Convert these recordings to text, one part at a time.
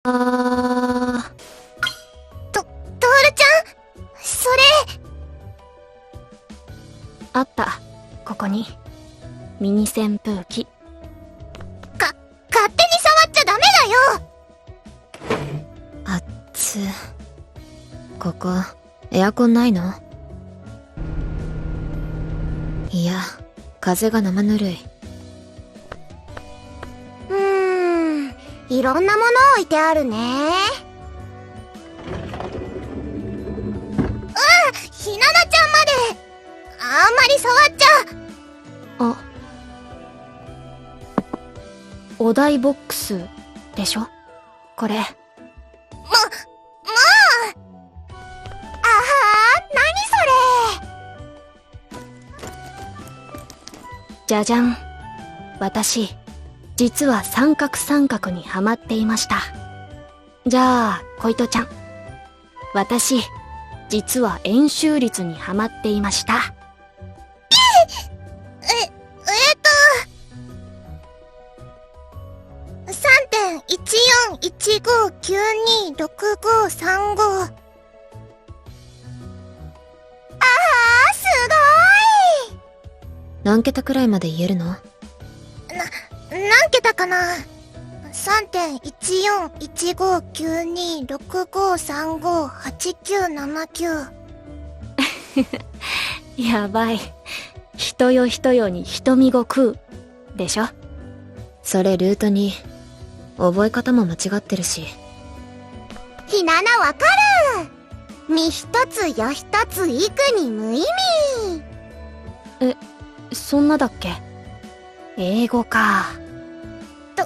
トールちゃん、それ。あった、ここに。ミニ扇風機。勝手に触っちゃダメだよ。あっつ。ここ、エアコンないの？いや、風が生ぬるい。いろんなもの置いてあるね。ひななちゃんまで。あんまり触っちゃ。お題ボックスでしょこれ。もうあはー、何それ。じゃじゃん。私、実は三角にハマっていました。じゃあ、小糸ちゃん。私、実は円周率にハマっていました。3.1415926535。すごい。何桁くらいまで言えるの？何桁かな。 3.14159265358979。やばい。人よ人よに瞳ご食う。でしょ？それルート2。覚え方も間違ってるし。ひななわかる。身一つよ一つ幾に無意味。そんなだっけ？英語か。ト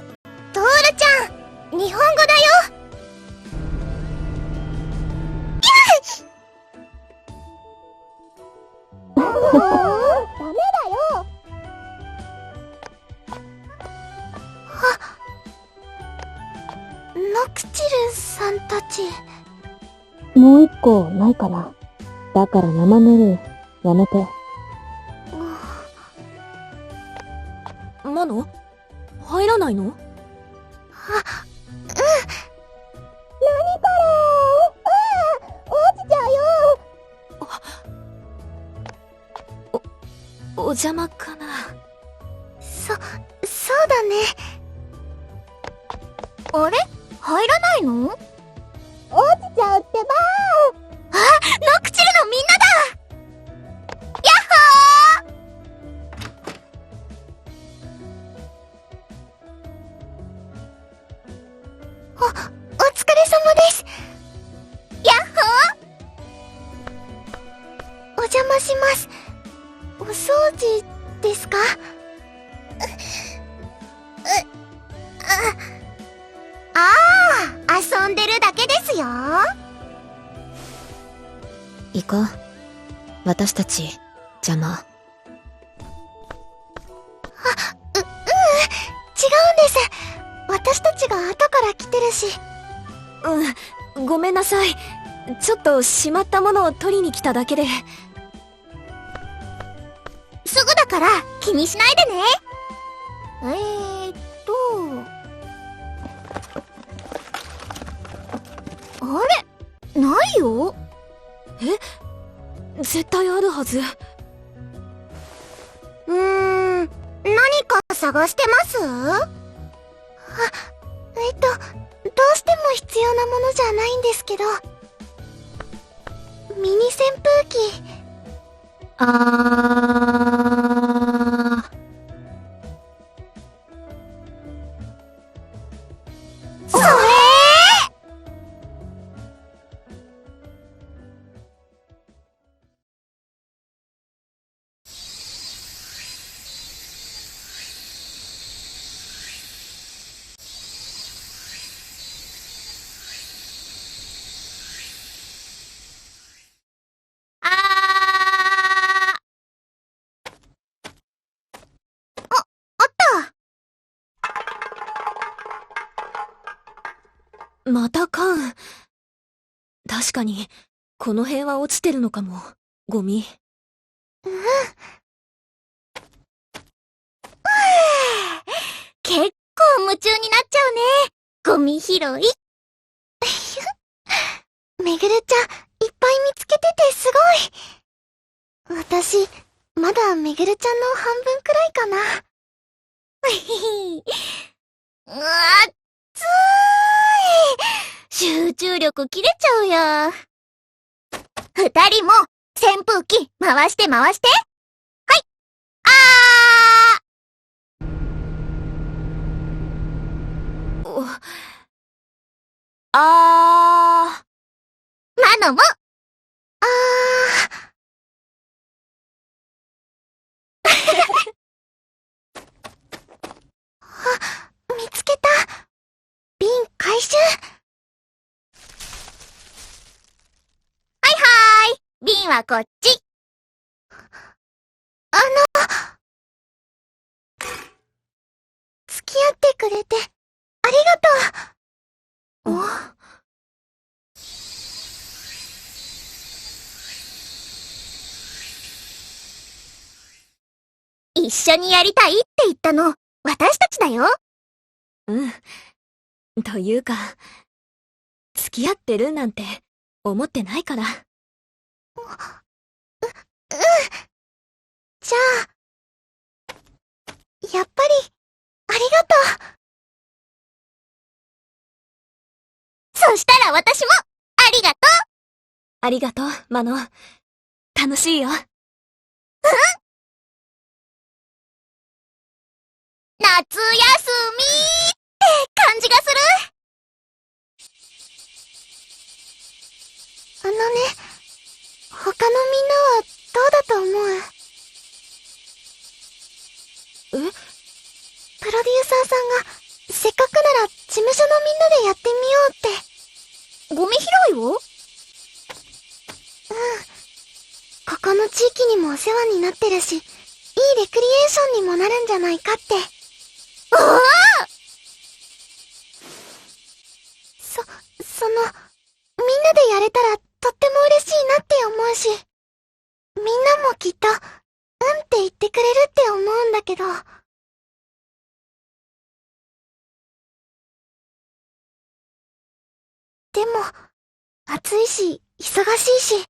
ールちゃん、日本語だよ。ダメだよ。ノクチルさんたち。もう一個ないかな。だから生ぬるい。やめて。マノ？入らないの？何これ。落ちちゃうよ。お邪魔かな。そうだね。あれ？入らないの？落ちちゃうってばー。ノクチルのみんなだ。やっほー。お疲れ様です。やっほー。お邪魔します。お掃除ですか？遊んでるだけですよ。行こう。私たち、邪魔。違うんです。私たちが後から来てるし。ごめんなさい。ちょっとしまったものを取りに来ただけで。すぐだから気にしないでね。あれ？ないよ。絶対あるはず。何か探してます？どうしても必要なものじゃないんですけど。ミニ扇風機。それ！また缶。確かに、この辺は落ちてるのかも。ゴミ。結構夢中になっちゃうね。ゴミ拾い。めぐるちゃん、いっぱい見つけててすごい。私、まだめぐるちゃんの半分くらいかな。暑い。集中力切れちゃうや。二人も、扇風機、回して回して。はい。マノも。見つけた。瓶回収。はいはーい。瓶はこっち。付き合ってくれて、ありがとう。一緒にやりたいって言ったの、私たちだよ。うん。というか、付き合ってるなんて思ってないから。じゃあ、やっぱり、ありがとう。そしたら私も、ありがとう。ありがとう、マノ。楽しいよ。夏休みって感じがする。他のみんなはどうだと思う？プロデューサーさんが、せっかくなら事務所のみんなでやってみようって。ゴミ拾いを？ここの地域にもお世話になってるし、いいレクリエーションにもなるんじゃないかって。みんなでやれたらとっても嬉しいなって思うし、みんなもきっと、って言ってくれるって思うんだけど。でも、暑いし、忙しいし、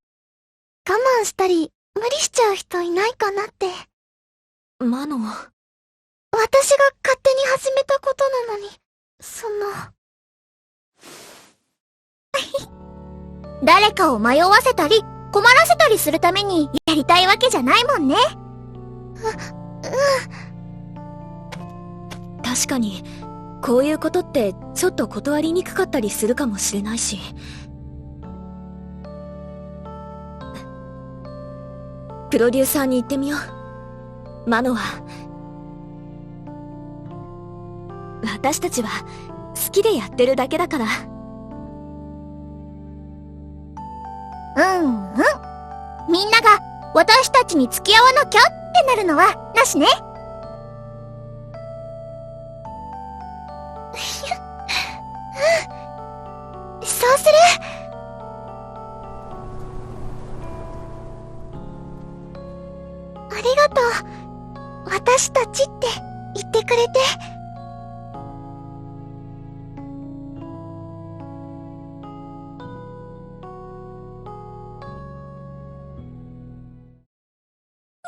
我慢したり、無理しちゃう人いないかなって。マノ。私が勝手に始めたことなのに、誰かを迷わせたり、困らせたりするためにやりたいわけじゃないもんね。確かに、こういうことってちょっと断りにくかったりするかもしれないし。プロデューサーに言ってみよう。マノは、私たちは好きでやってるだけだから。みんなが私たちに付き合わなきゃってなるのはなしね。そうする。ありがとう。私たちって言ってくれて。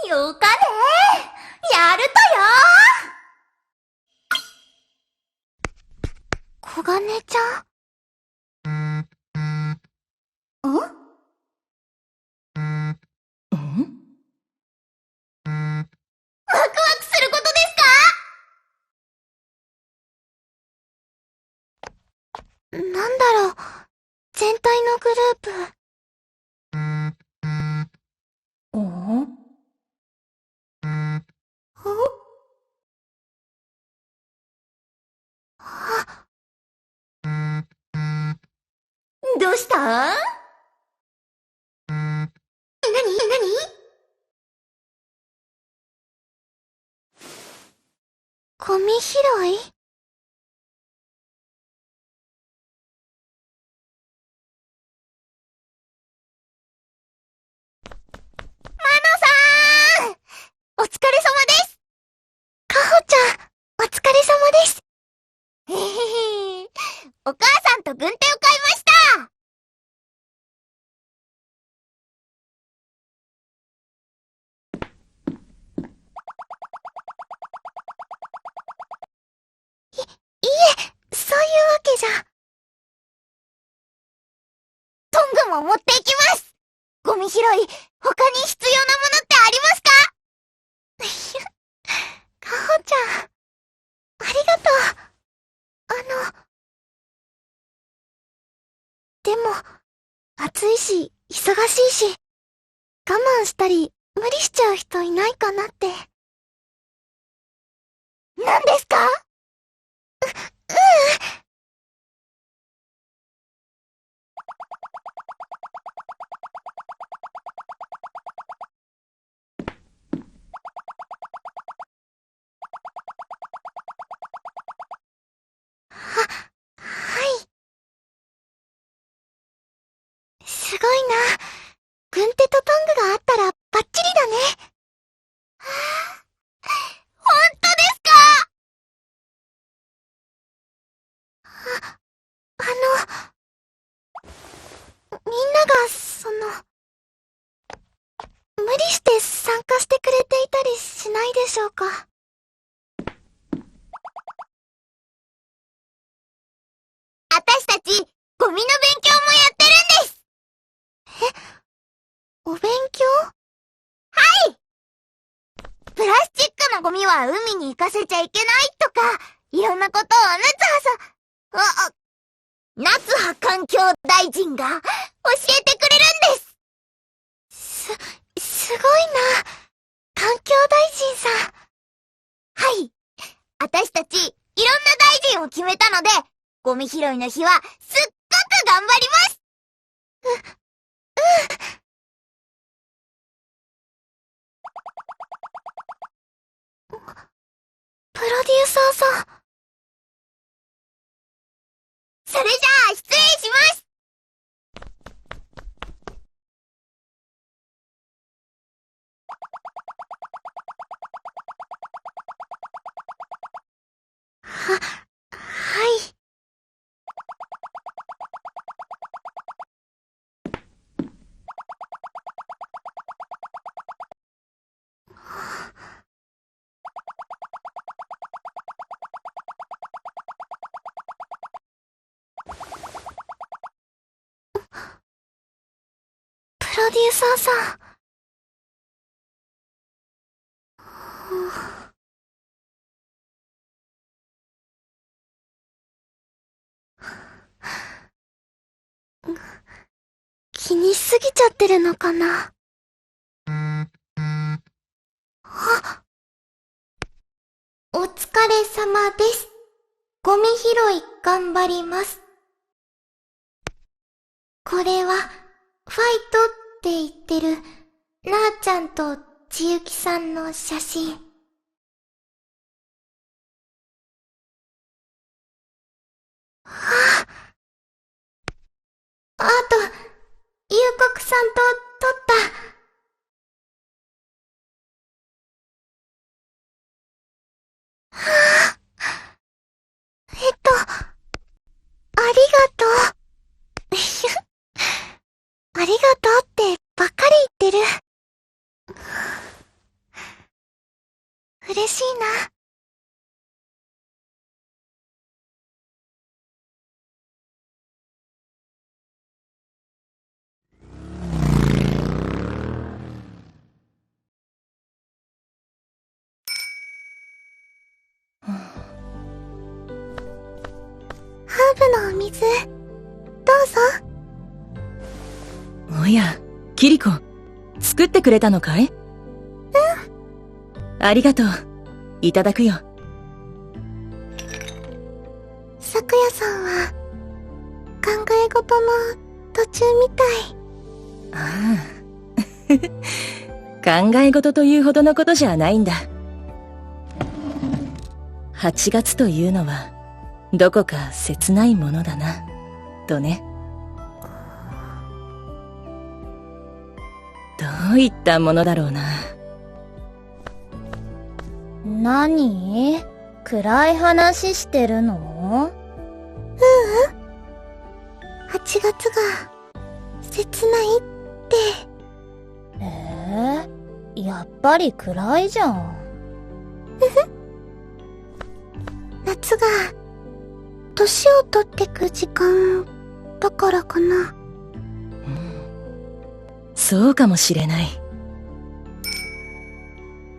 よかね。やるとよ。小金ちゃん。ワクワクすることですか？なんだろう。全体のグループ。どうした？何？ゴミ拾い？お疲れ様です。かほちゃん、お疲れ様です。お母さんと軍手を買いました。も持っていきます。ゴミ拾い、他に必要なものってありますか？かほちゃん、ありがとう。でも、暑いし、忙しいし、我慢したり、無理しちゃう人いないかなって。何ですか？はい。すごいな。軍手とトングがあったらバッチリだね。本当ですか？みんなが、無理して参加してくれていたりしないでしょうか？私たち、ゴミの勉強もやってるんです。お勉強？はい。プラスチックのゴミは海に行かせちゃいけないとか、いろんなことを夏葉環境大臣が教えてくれるんです。すごいな。環境大臣さん。はい。私たち、いろんな大臣を決めたので、ゴミ拾いの日はすっごく頑張ります。プロデューサーさん。それじゃあ失礼します。はい。プロデューサーさん。気にしすぎちゃってるのかな。お疲れ様です。ゴミ拾い頑張ります。これは、ファイトって言ってる、なあちゃんとちゆきさんの写真。あと、ゆうこくさんと撮った。ありがとう。ありがとうってばっかり言ってる。嬉しいな。ハーブのお水、どうぞ。おや、キリコ、作ってくれたのかい？うん。ありがとう。いただくよ。さくやさんは、考え事の途中みたい。ああ。考え事というほどのことじゃないんだ。8月というのは、どこか切ないものだな、とね。どういったものだろうな。何？暗い話してるの？8月が、切ないって。やっぱり暗いじゃん。夏が、年を取ってく時間、だからかな。そうかもしれない。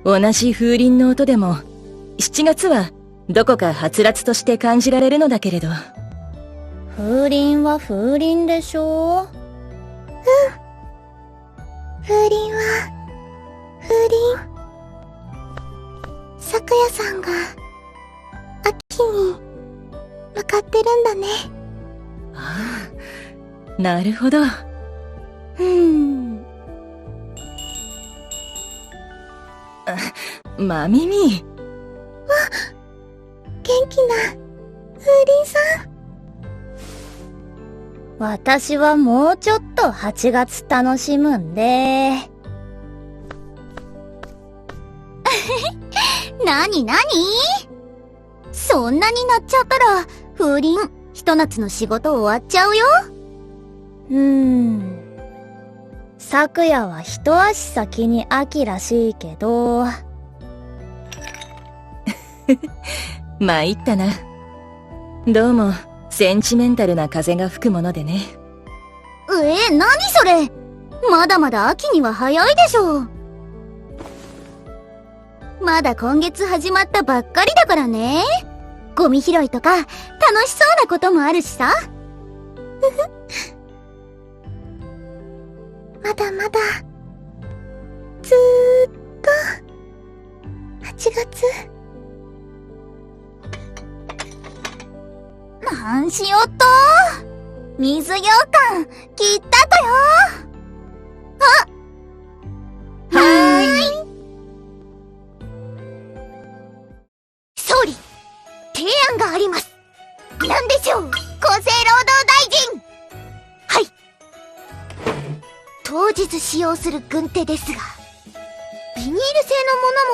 同じ風鈴の音でも、7月はどこかはつらつとして感じられるのだけれど。風鈴は風鈴でしょ？風鈴は、風鈴。咲夜さんが、秋に、向かってるんだね。ああ、なるほど。まみみ。元気な、風鈴さん。私はもうちょっと8月楽しむんで。なになに？そんなになっちゃったら、風鈴、ひと夏の仕事終わっちゃうよ。昨夜は一足先に秋らしいけど。参ったな。どうも、センチメンタルな風が吹くものでね。なにそれ？まだまだ秋には早いでしょ。まだ今月始まったばっかりだからね。ゴミ拾いとか、楽しそうなこともあるしさ。まだまだ、ずーっと、8月。なんしよっと。水羊羹、切ったとよ。はーい。総理、提案があります。なんでしょう、厚生労働大臣。はい。当日使用する軍手ですが、ビニール製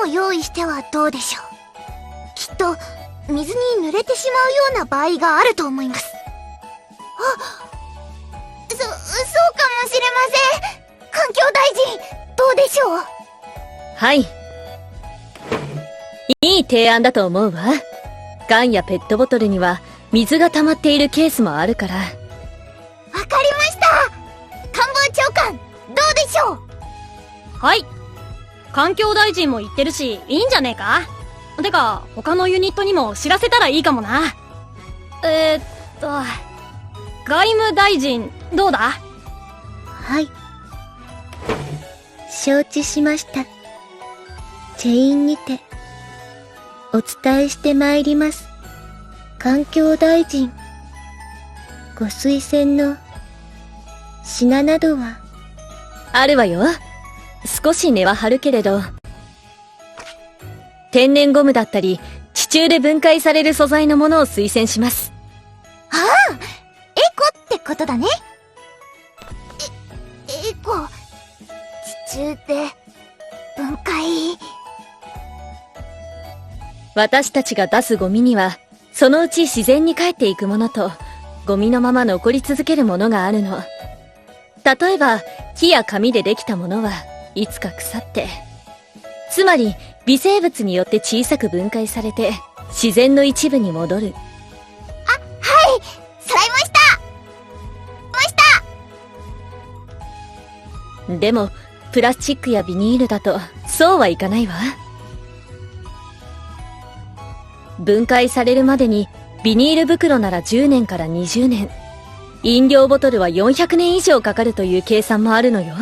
のものも用意してはどうでしょう。きっと、水に濡れてしまうような場合があると思います。そうかもしれません。環境大臣、どうでしょう。はい。いい提案だと思うわ。缶やペットボトルには水が溜まっているケースもあるから。わかりました。官房長官、どうでしょう。はい。環境大臣も言ってるし、いいんじゃねえか？てか、他のユニットにも知らせたらいいかもな。外務大臣、どうだ？はい。承知しました。チェインにて、お伝えしてまいります。環境大臣、ご推薦の品などは？あるわよ。少し値は張るけれど。天然ゴムだったり、地中で分解される素材のものを推薦します。ああ、エコってことだね。エコ、地中で、分解。私たちが出すゴミには、そのうち自然に帰っていくものと、ゴミのまま残り続けるものがあるの。例えば、木や紙でできたものはいつか腐って、つまり微生物によって小さく分解されて、自然の一部に戻る。はい、揃いました。でも、プラスチックやビニールだと、そうはいかないわ。分解されるまでに、ビニール袋なら10年から20年。飲料ボトルは400年以上かかるという計算もあるのよ。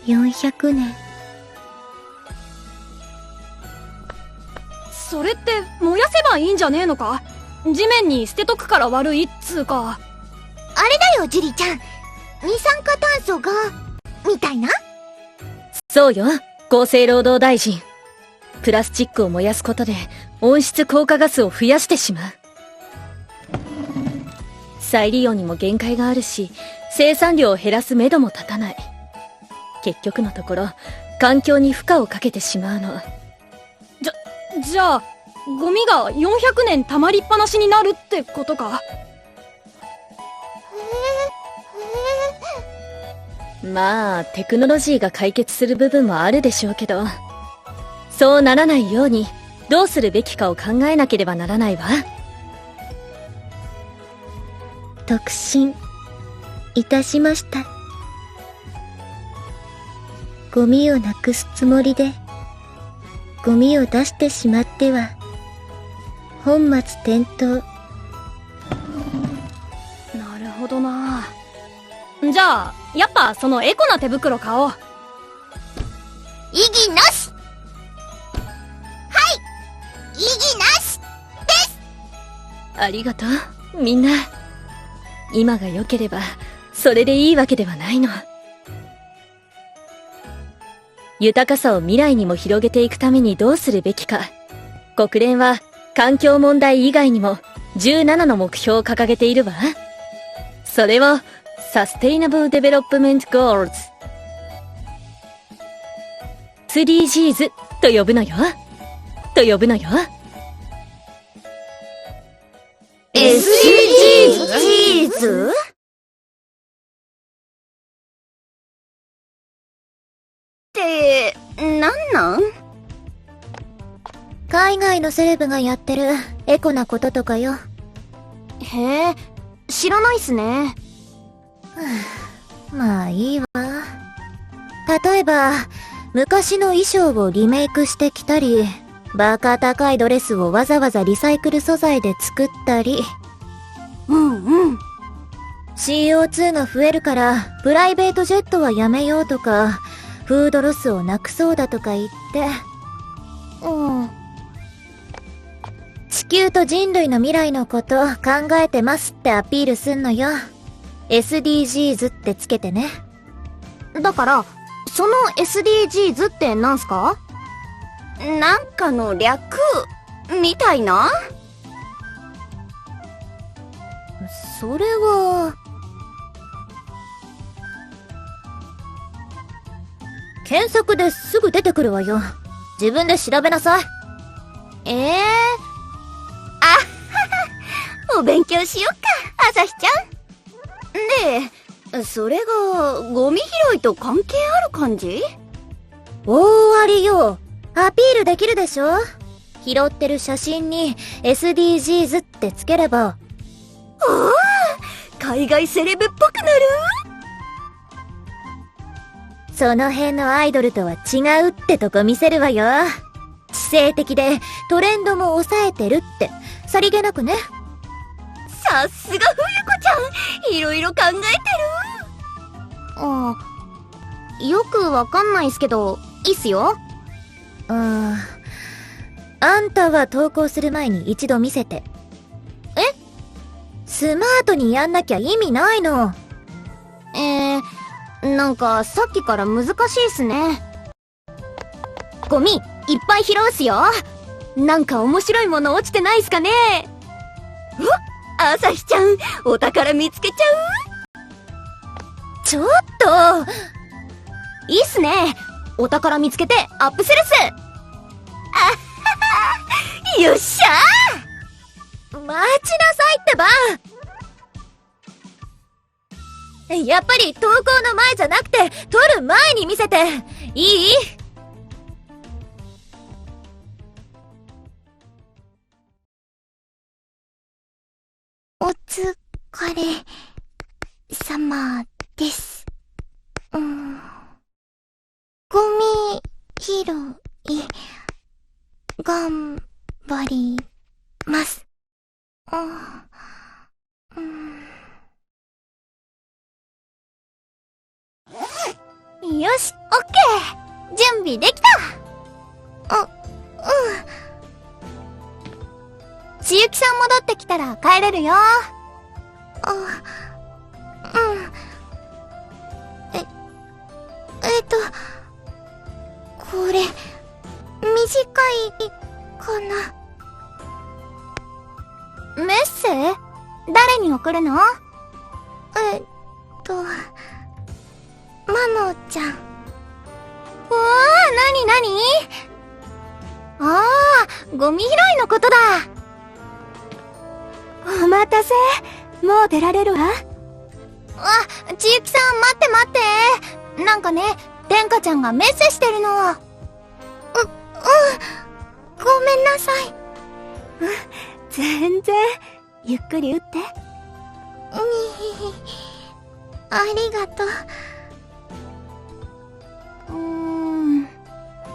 400年。それって燃やせばいいんじゃねえのか？地面に捨てとくから悪いっつうか。あれだよ、ジュリちゃん。二酸化炭素が、みたいな？そうよ、厚生労働大臣。プラスチックを燃やすことで温室効果ガスを増やしてしまう。再利用にも限界があるし、生産量を減らす目処も立たない。結局のところ、環境に負荷をかけてしまうの。じゃあ、ゴミが400年溜まりっぱなしになるってことか？まあ、テクノロジーが解決する部分もあるでしょうけど、そうならないようにどうするべきかを考えなければならないわ。特進いたしました。ゴミをなくすつもりで、ゴミを出してしまっては、本末転倒。なるほどな。じゃあやっぱそのエコな手袋買おう。異議なし。はい異議なし。ありがとう、みんな。今が良ければ、それでいいわけではないの。豊かさを未来にも広げていくためにどうするべきか。国連は環境問題以外にも17の目標を掲げているわ。それをサステイナブルデベロップメントゴールズ SDGs と呼ぶのよ。SDGs？ ってなん？海外のセレブがやってるエコなこととかよ。へえ、知らないっすね。まあいいわ。例えば、昔の衣装をリメイクしてきたり、バカ高いドレスをわざわざリサイクル素材で作ったり。CO2 が増えるから、プライベートジェットはやめようとか、フードロスをなくそうだとか言って。地球と人類の未来のこと考えてますってアピールすんのよ。SDGs ってつけてね。だから、その SDGs ってなんすか？なんかの略みたいな？それは、検索ですぐ出てくるわよ。自分で調べなさい。お勉強しよっか、朝日ちゃん。で、それがゴミ拾いと関係ある感じ？大ありよ。アピールできるでしょ？拾ってる写真に SDGs ってつければ。海外セレブっぽくなる？その辺のアイドルとは違うってとこ見せるわよ。知性的でトレンドも抑えてるってさりげなくね。さすが冬子ちゃん、いろいろ考えてる。よくわかんないっすけど、いいっすよ。あんたは投稿する前に一度見せて。スマートにやんなきゃ意味ないの。なんかさっきから難しいっすね。ゴミいっぱい拾うっすよ。なんか面白いもの落ちてないっすかね？朝日ちゃん、お宝見つけちゃう？ちょっといいっすね。お宝見つけてアップするっす。よっしゃ待ちなさいってば。やっぱり投稿の前じゃなくて撮る前に見せていい？お疲れ様です。ゴミ拾い、頑張ります。よし、オッケー！準備できた！ちゆきさん戻ってきたら帰れるよ。これ、短いかな。メッセ？誰に送るの？マノちゃん。なに？ゴミ拾いのことだ。お待たせ。もう出られるわ。ちゆきさん待って。なんかね、天下ちゃんがメッセしてるの。ごめんなさい。全然、ゆっくり打って。ありがとう。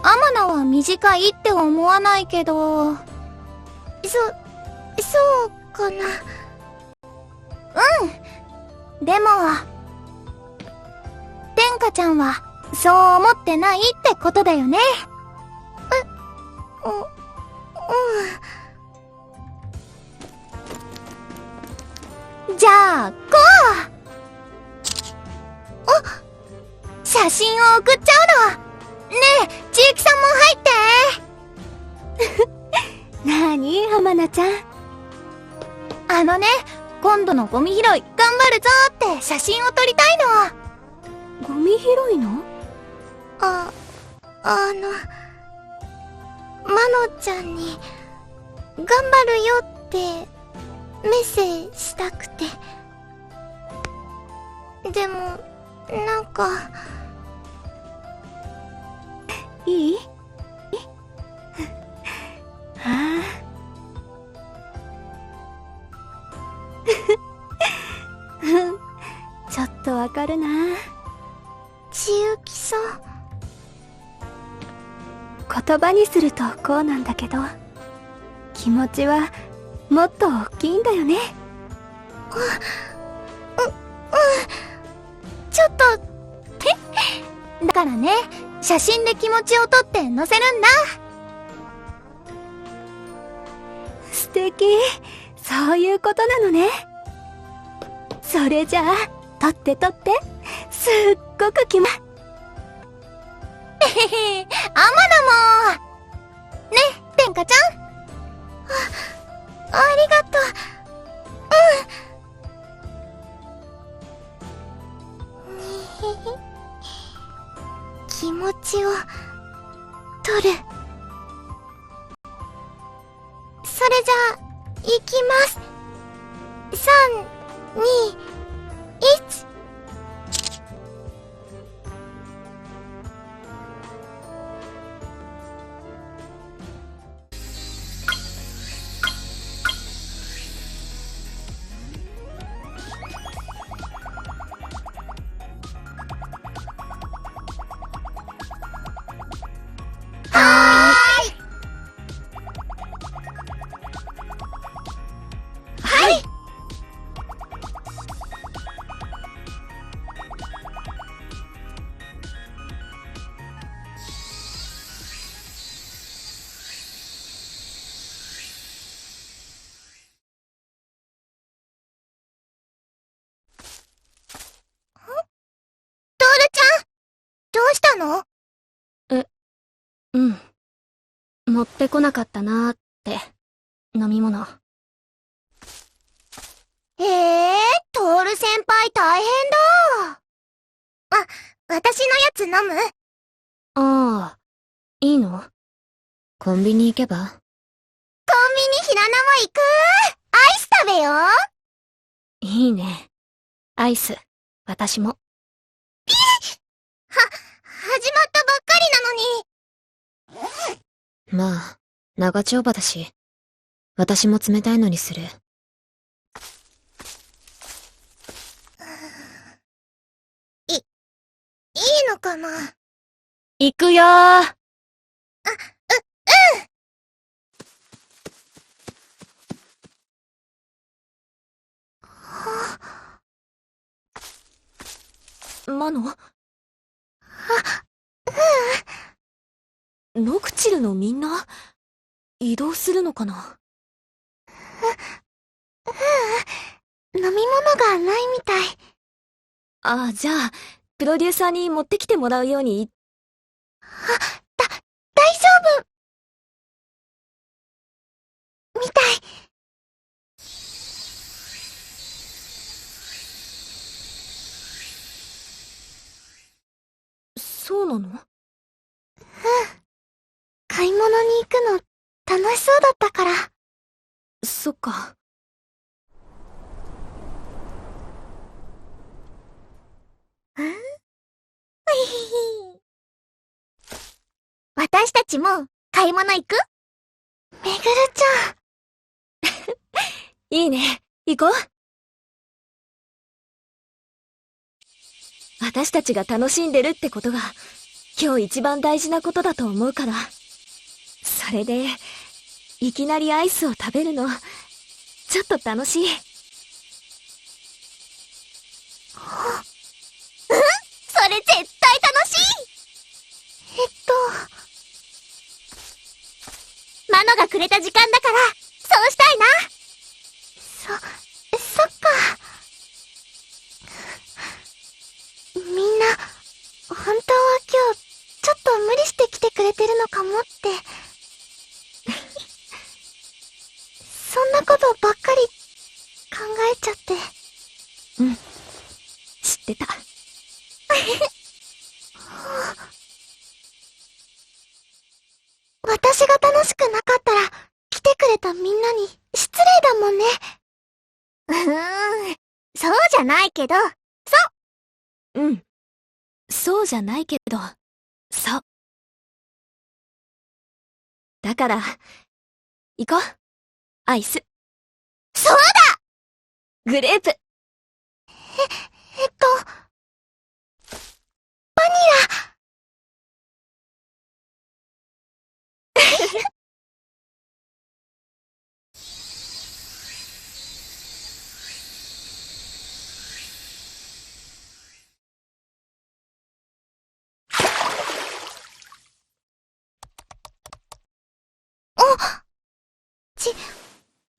アマナは短いって思わないけど。そうかな。でも、天下ちゃんはそう思ってないってことだよね。じゃあ、こう！写真を送っちゃうの！ねえ、千雪さんも入ってなーに、浜名ちゃん。今度のゴミ拾い頑張るぞーって写真を撮りたいの。ゴミ拾いの？マノちゃんに、頑張るよってメッセージしたくて。でも、なんか、いい？はあ。ちょっとわかるな。千雪さん。言葉にするとこうなんだけど、気持ちはもっと大きいんだよね。ちょっと、だからね、写真で気持ちを撮って載せるんだ。素敵。そういうことなのね。それじゃあ、撮って撮って。すっごく気ま。アマナも。ね、天下ちゃん。ありがとう。気持ちを取る。それじゃあ、いきます。3、2、1。どうしたの？持ってこなかったなーって、飲み物。トール先輩大変だ。私のやつ飲む？ああ、いいの？コンビニ行けば？コンビニひななも行く？アイス食べよう。いいね。アイス、私も。始まったばっかりなのに。まあ、長丁場だし、私も冷たいのにする。いいのかな？行くよー。マノ？ノクチルのみんな移動するのかな？飲み物がないみたい。ああ、じゃあ、プロデューサーに持ってきてもらうように。大丈夫みたい。そうなの？買い物に行くの楽しそうだったから。そっか。私たちも買い物行く？めぐるちゃん。いいね。行こう。私たちが楽しんでるってことが今日一番大事なことだと思うから。それで、いきなりアイスを食べるの、ちょっと楽しい。それ絶対楽しい。マノがくれた時間だから、そうしたいな。そっか。みんな、本当は今日、ちょっと無理して来てくれてるのかもって。そんなことばっかり考えちゃって。うん。知ってた。私が楽しくなかったら、来てくれたみんなに失礼だもんね。そうじゃないけど、うん。そうじゃないけど、そう。だから、行こう。アイス。そうだ！グレープ。バニラ。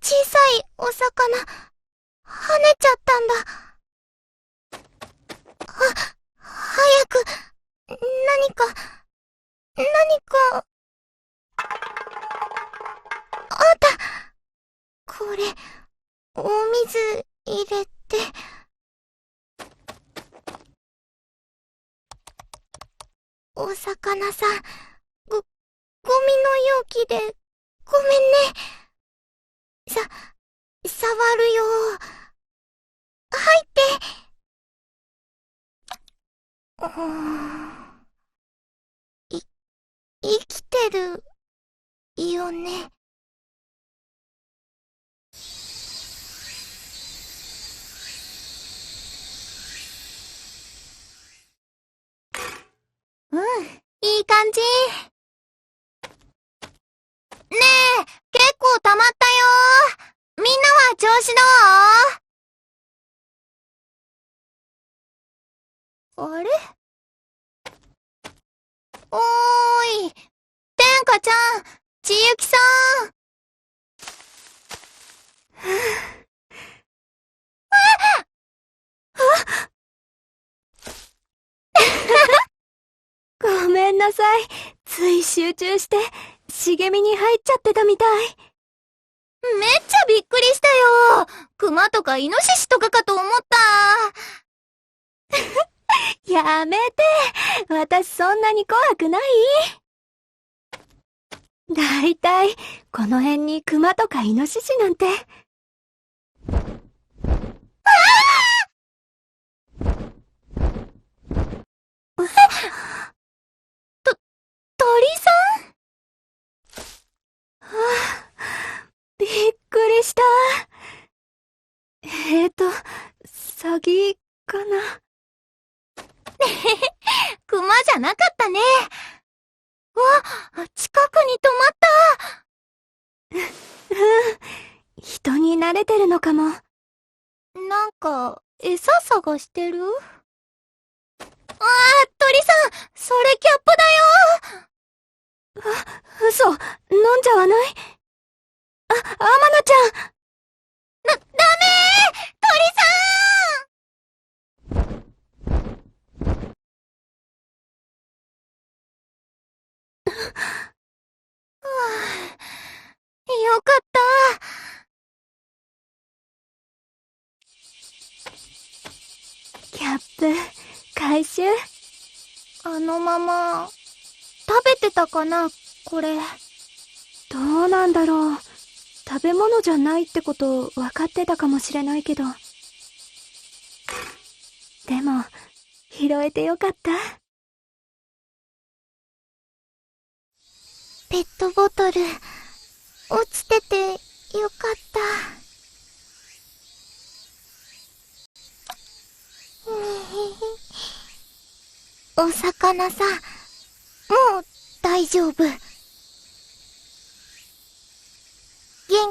小さいお魚、跳ねちゃったんだ。早く、何か、あった。これ、お水入れて。お魚さん、ゴミの容器で、ごめんね。触るよ。入って。生きてるよね。いい感じ。ねえ、結構溜まったよ。みんなは調子どう？あれ？おーい、天下ちゃん、ちゆきさん。ごめんなさい。つい集中して、茂みに入っちゃってたみたい。めっちゃびっくりしたよ。熊とかイノシシとかかと思った。やめて。私そんなに怖くない。だいたい、この辺に熊とかイノシシなんて。鳥さん？びっくりした。詐欺かな。熊じゃなかったね。近くに止まった。人に慣れてるのかも。なんか、餌探してる？鳥さん、それキャップだよ。嘘、飲んじゃわない？天野ちゃん！ダメー！鳥さん！よかった。キャップ、回収？あのまま、食べてたかな、これ。どうなんだろう。食べ物じゃないってこと分かってたかもしれないけど。でも、拾えてよかった。ペットボトル、落ちててよかった。お魚さん、大丈夫。元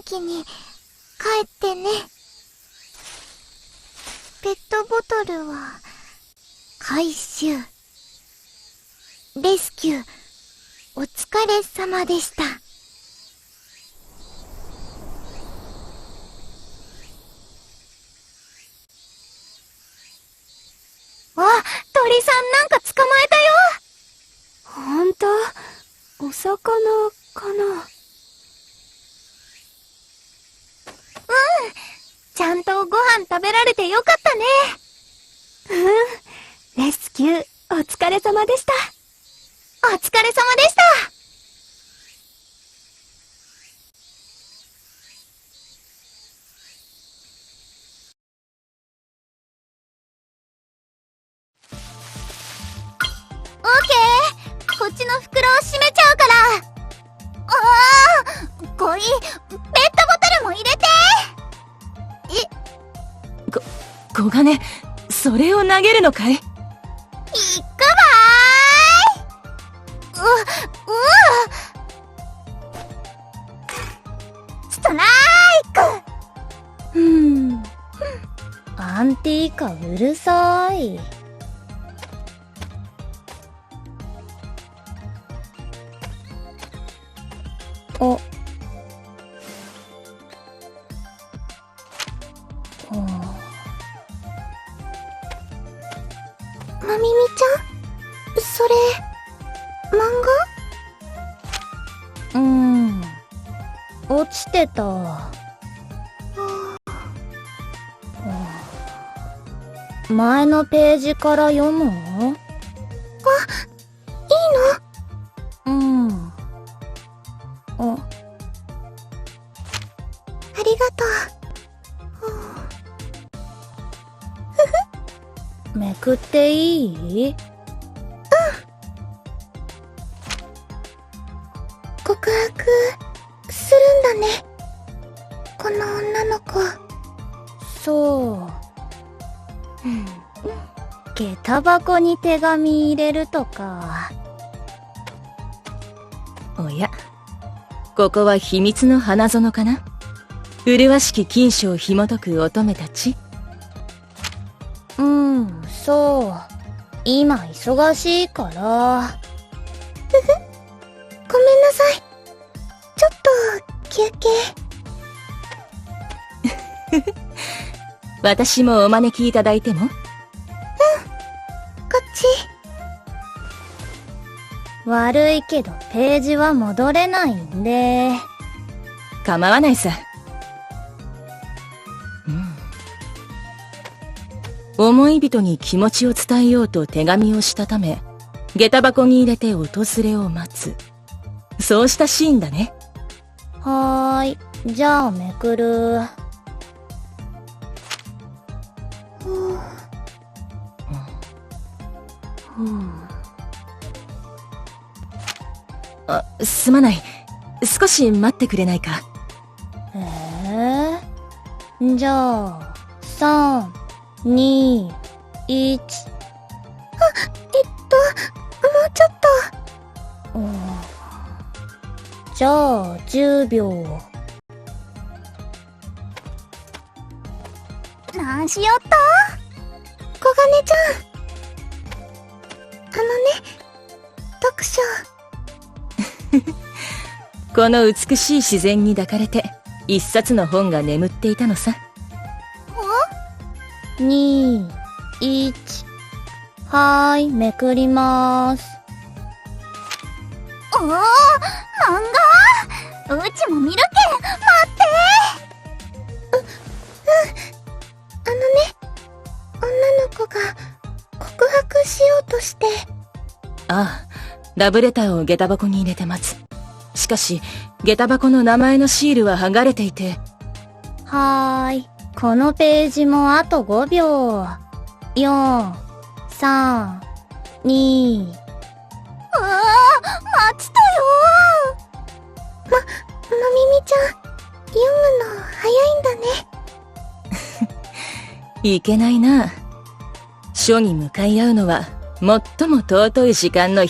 気に帰ってね。ペットボトルは回収。レスキューお疲れ様でした。あ、鳥さんなんか捕まえたよ。ほんと？お魚かな？ちゃんとご飯食べられてよかったね。レスキューお疲れ様でした。お疲れ様でした。オーケー、こっちの袋を閉めちゃうから。コイン、ペットボトルも入れて。小金、それを投げるのかい？いっくばーい。ストライク。アンティーカうるさい。お。まみみちゃん？それ、漫画？落ちてた。前のページから読む？いいの？ありがとう。めくっていい？告白するんだね、この女の子。そう。下駄箱に手紙入れるとか。おや、ここは秘密の花園かな？麗しき金書を紐解く乙女たち？そう。今忙しいから。ごめんなさい。ちょっと休憩。私もお招きいただいても？こっち。悪いけどページは戻れないんで。構わないさ。思い人に気持ちを伝えようと手紙をしたため、下駄箱に入れて訪れを待つ。そうしたシーンだね。はーい。じゃあめくる。すまない。少し待ってくれないか？じゃあ、3、2、1。もうちょっと。じゃあ、10秒。なんしよっと？小金ちゃん。読書。この美しい自然に抱かれて、一冊の本が眠っていたのさ。2、1。はーい、めくりまーす。おー、漫画？うちも見るけん、待って女の子が告白しようとして。ああ、ラブレターを下駄箱に入れて待つ。しかし、下駄箱の名前のシールは剥がれていて。はーい。このページもあと5秒。4、3、2。待つとよまみみちゃん、読むの早いんだね。いけないな。書に向かい合うのは、最も尊い時間の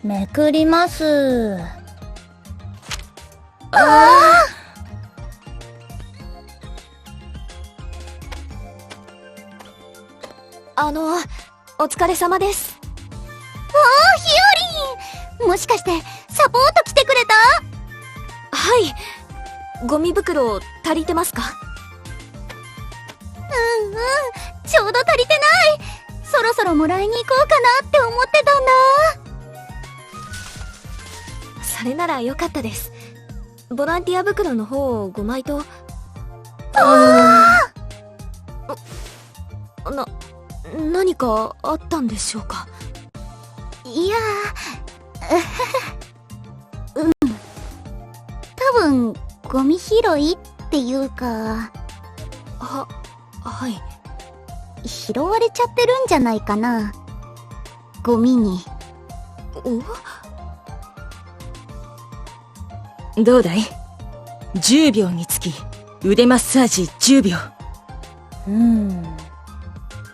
めくります。お疲れ様です。ひよりん、もしかしてサポート来てくれた？はい。ゴミ袋足りてますか？ちょうど足りてない。そろそろもらいに行こうかなって思ってたんだ。それなら良かったです。ボランティア袋の方を5枚と。何かあったんでしょうか？いや多分ゴミ拾いっていうか、はい。拾われちゃってるんじゃないかな、ゴミに。どうだい？ 10 秒につき腕マッサージ10秒。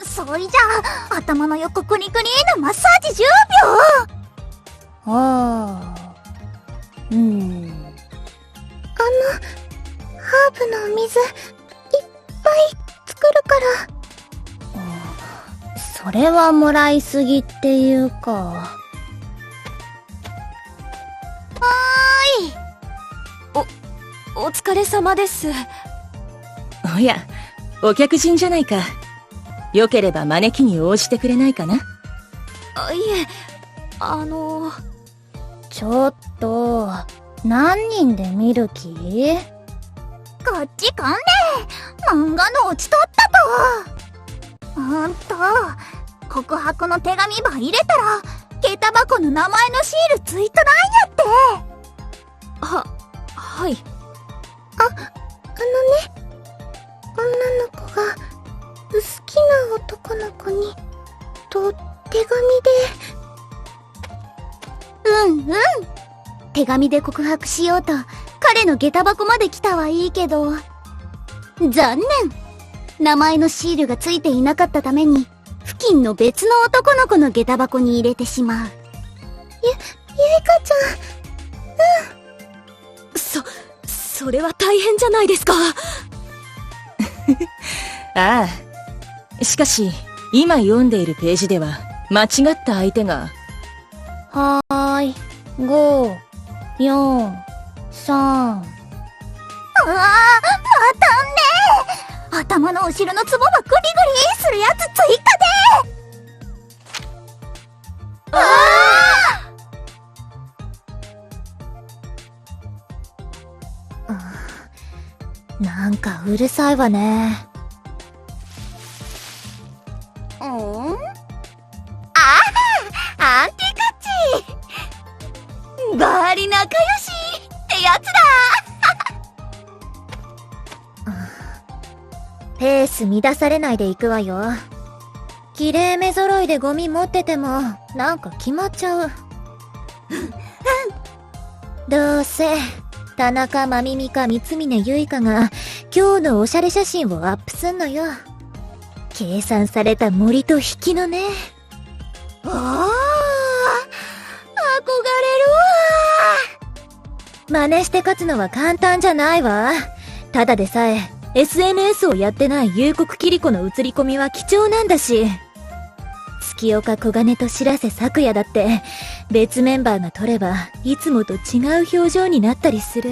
そいじゃ頭の横クニクニのマッサージ10秒。ハーブの水いっぱい作るから。それはもらいすぎっていうか。はーい。お疲れ様です。おや、お客人じゃないか。よければ招きに応じてくれないかな？いえ、ちょっと、何人で見る気？こっち来んね。漫画の落ちとったと。告白の手紙ば入れたら、下駄箱の名前のシールついとないんやって。はい。女の子が、好きな男の子に、と、手紙で。手紙で告白しようと、彼の下駄箱まで来たはいいけど、残念。名前のシールがついていなかったために、付近の別の男の子の下駄箱に入れてしまう。ゆいかちゃん。それは大変じゃないですか。ああ。しかし、今読んでいるページでは、間違った相手が。はーい。5、4、3。またんねー。頭の後ろのツボばグリグリするやつ追加で。なんかうるさいわね。アンティカッチバリ仲良しってやつだ。ペース乱されないでいくわよ。綺麗め揃いでゴミ持ってても、なんか決まっちゃう。どうせ、田中真美美か三峰結花が、今日のおしゃれ写真をアップすんのよ。計算された森と引きのね。憧れるわー。真似して勝つのは簡単じゃないわ。ただでさえ、SNS をやってない夕刻キリコの映り込みは貴重なんだし。月岡小金と白瀬咲夜だって、別メンバーが取れば、いつもと違う表情になったりする。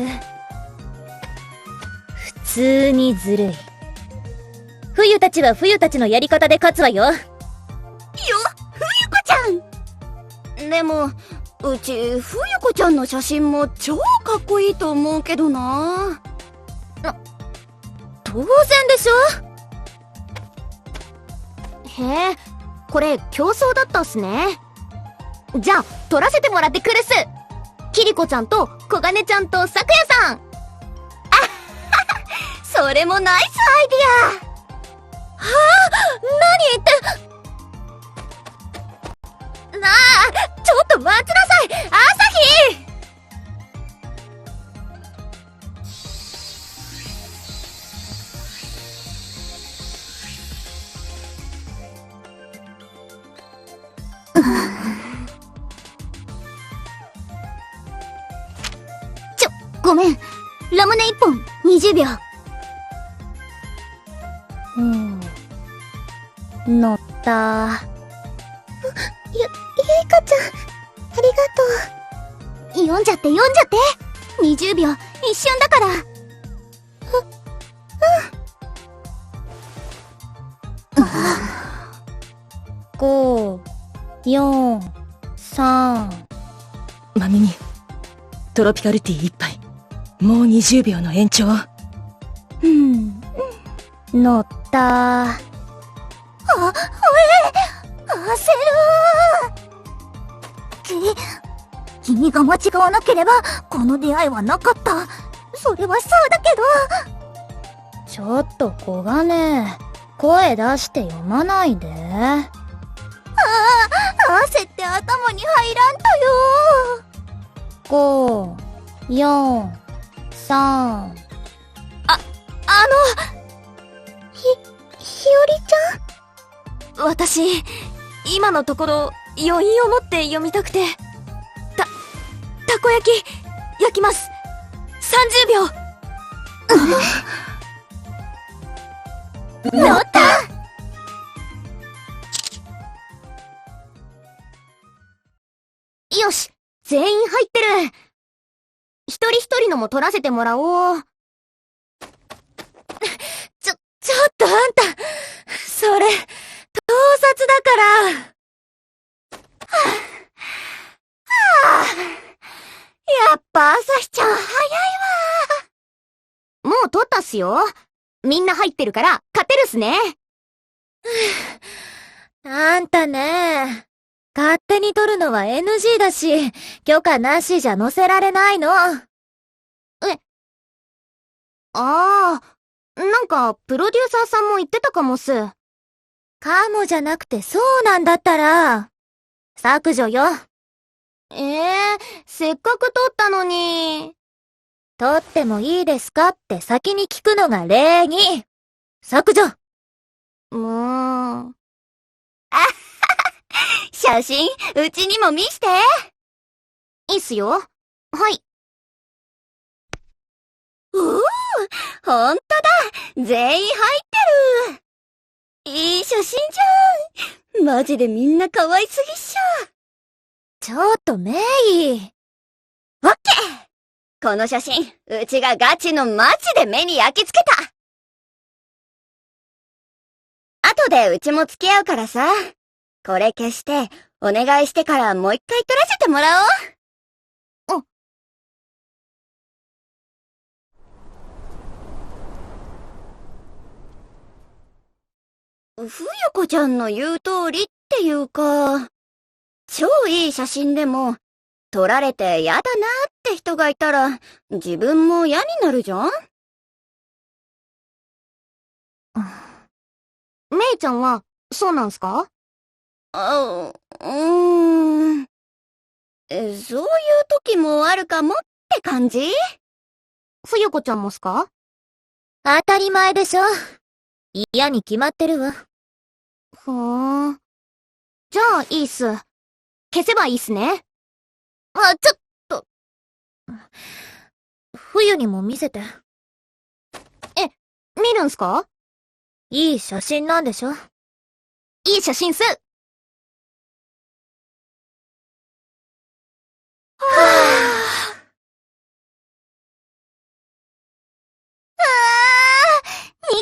普通にずるい。冬たちは冬たちのやり方で勝つわよ。冬子ちゃん。でも、うち、冬子ちゃんの写真も超かっこいいと思うけどな。当然でしょ。へえ、これ競争だったっすね。じゃあ、撮らせてもらってくるっす。キリコちゃんと小金ちゃんと咲夜さん。あっはは、それもナイスアイディア。何言ってなあ、ちょっと待ちなさい、朝日。ムネ1本、20秒。乗った。ゆいかちゃん、ありがとう。読んじゃって。20秒、一瞬だから。5、4、3。マミに、トロピカルティー一杯。もう20秒の延長。乗った。焦る。君が間違わなければ、この出会いはなかった。それはそうだけど。ちょっと小金、声出して読まないで。焦って頭に入らんとよ。5、4、3。ひよりちゃん？私、今のところ余韻を持って読みたくて。たこ焼き、焼きます。30秒。乗った！よし、全員入ってる。一人一人のも取らせてもらおう。ちょっとあんた、それ、盗撮だから。やっぱ朝日ちゃん早いわ。もう取ったっすよ。みんな入ってるから勝てるっすね。あんたね、勝手に撮るのは NG だし、許可なしじゃ載せられないの。なんか、プロデューサーさんも言ってたかもっす。かもじゃなくてそうなんだったら、削除よ。せっかく撮ったのに。撮ってもいいですかって先に聞くのが礼儀。削除。写真、うちにも見して。いいっすよ。はい。ほんとだ。全員入ってる。いい写真じゃん。マジでみんな可愛すぎっしょ。ちょっとメイ。オッケー。この写真、うちがガチのマジで目に焼き付けた。後でうちも付き合うからさ。これ消して、お願いしてからもう一回撮らせてもらおう。ふゆこちゃんの言う通りっていうか、超いい写真でも、撮られて嫌だなって人がいたら、自分も嫌になるじゃん？めいちゃんは、そうなんすか？そういう時もあるかもって感じ？ふゆこちゃんもすか？当たり前でしょ。嫌に決まってるわ。ふーん。じゃあ、いいっす。消せばいいっすね。ちょっと。冬にも見せて。見るんすか？いい写真なんでしょ？いい写真っす。2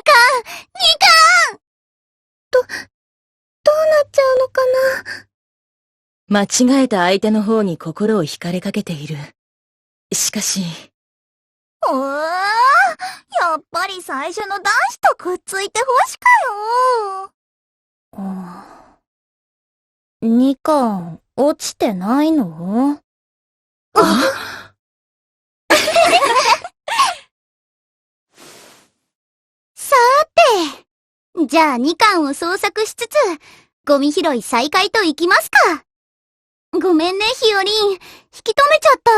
巻どうなっちゃうのかな？間違えた相手の方に心を惹かれかけている。しかし。やっぱり最初の男子とくっついてほしかよ。2巻、落ちてないの？さーて、じゃあ2巻を捜索しつつ、ゴミ拾い再開といきますか。ごめんね、ひよりん。引き止めちゃった。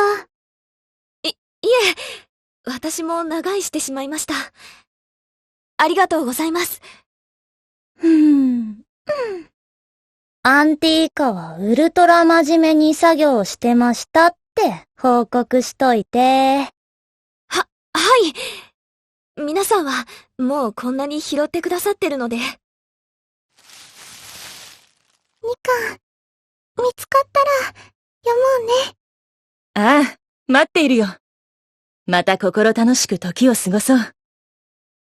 いえ、私も長居してしまいました。ありがとうございます。アンティーカはウルトラ真面目に作業してましたって報告しといて。はい。皆さんは、もうこんなに拾ってくださってるので。みかん、見つかったら、読もうね。ああ、待っているよ。また心楽しく時を過ごそう。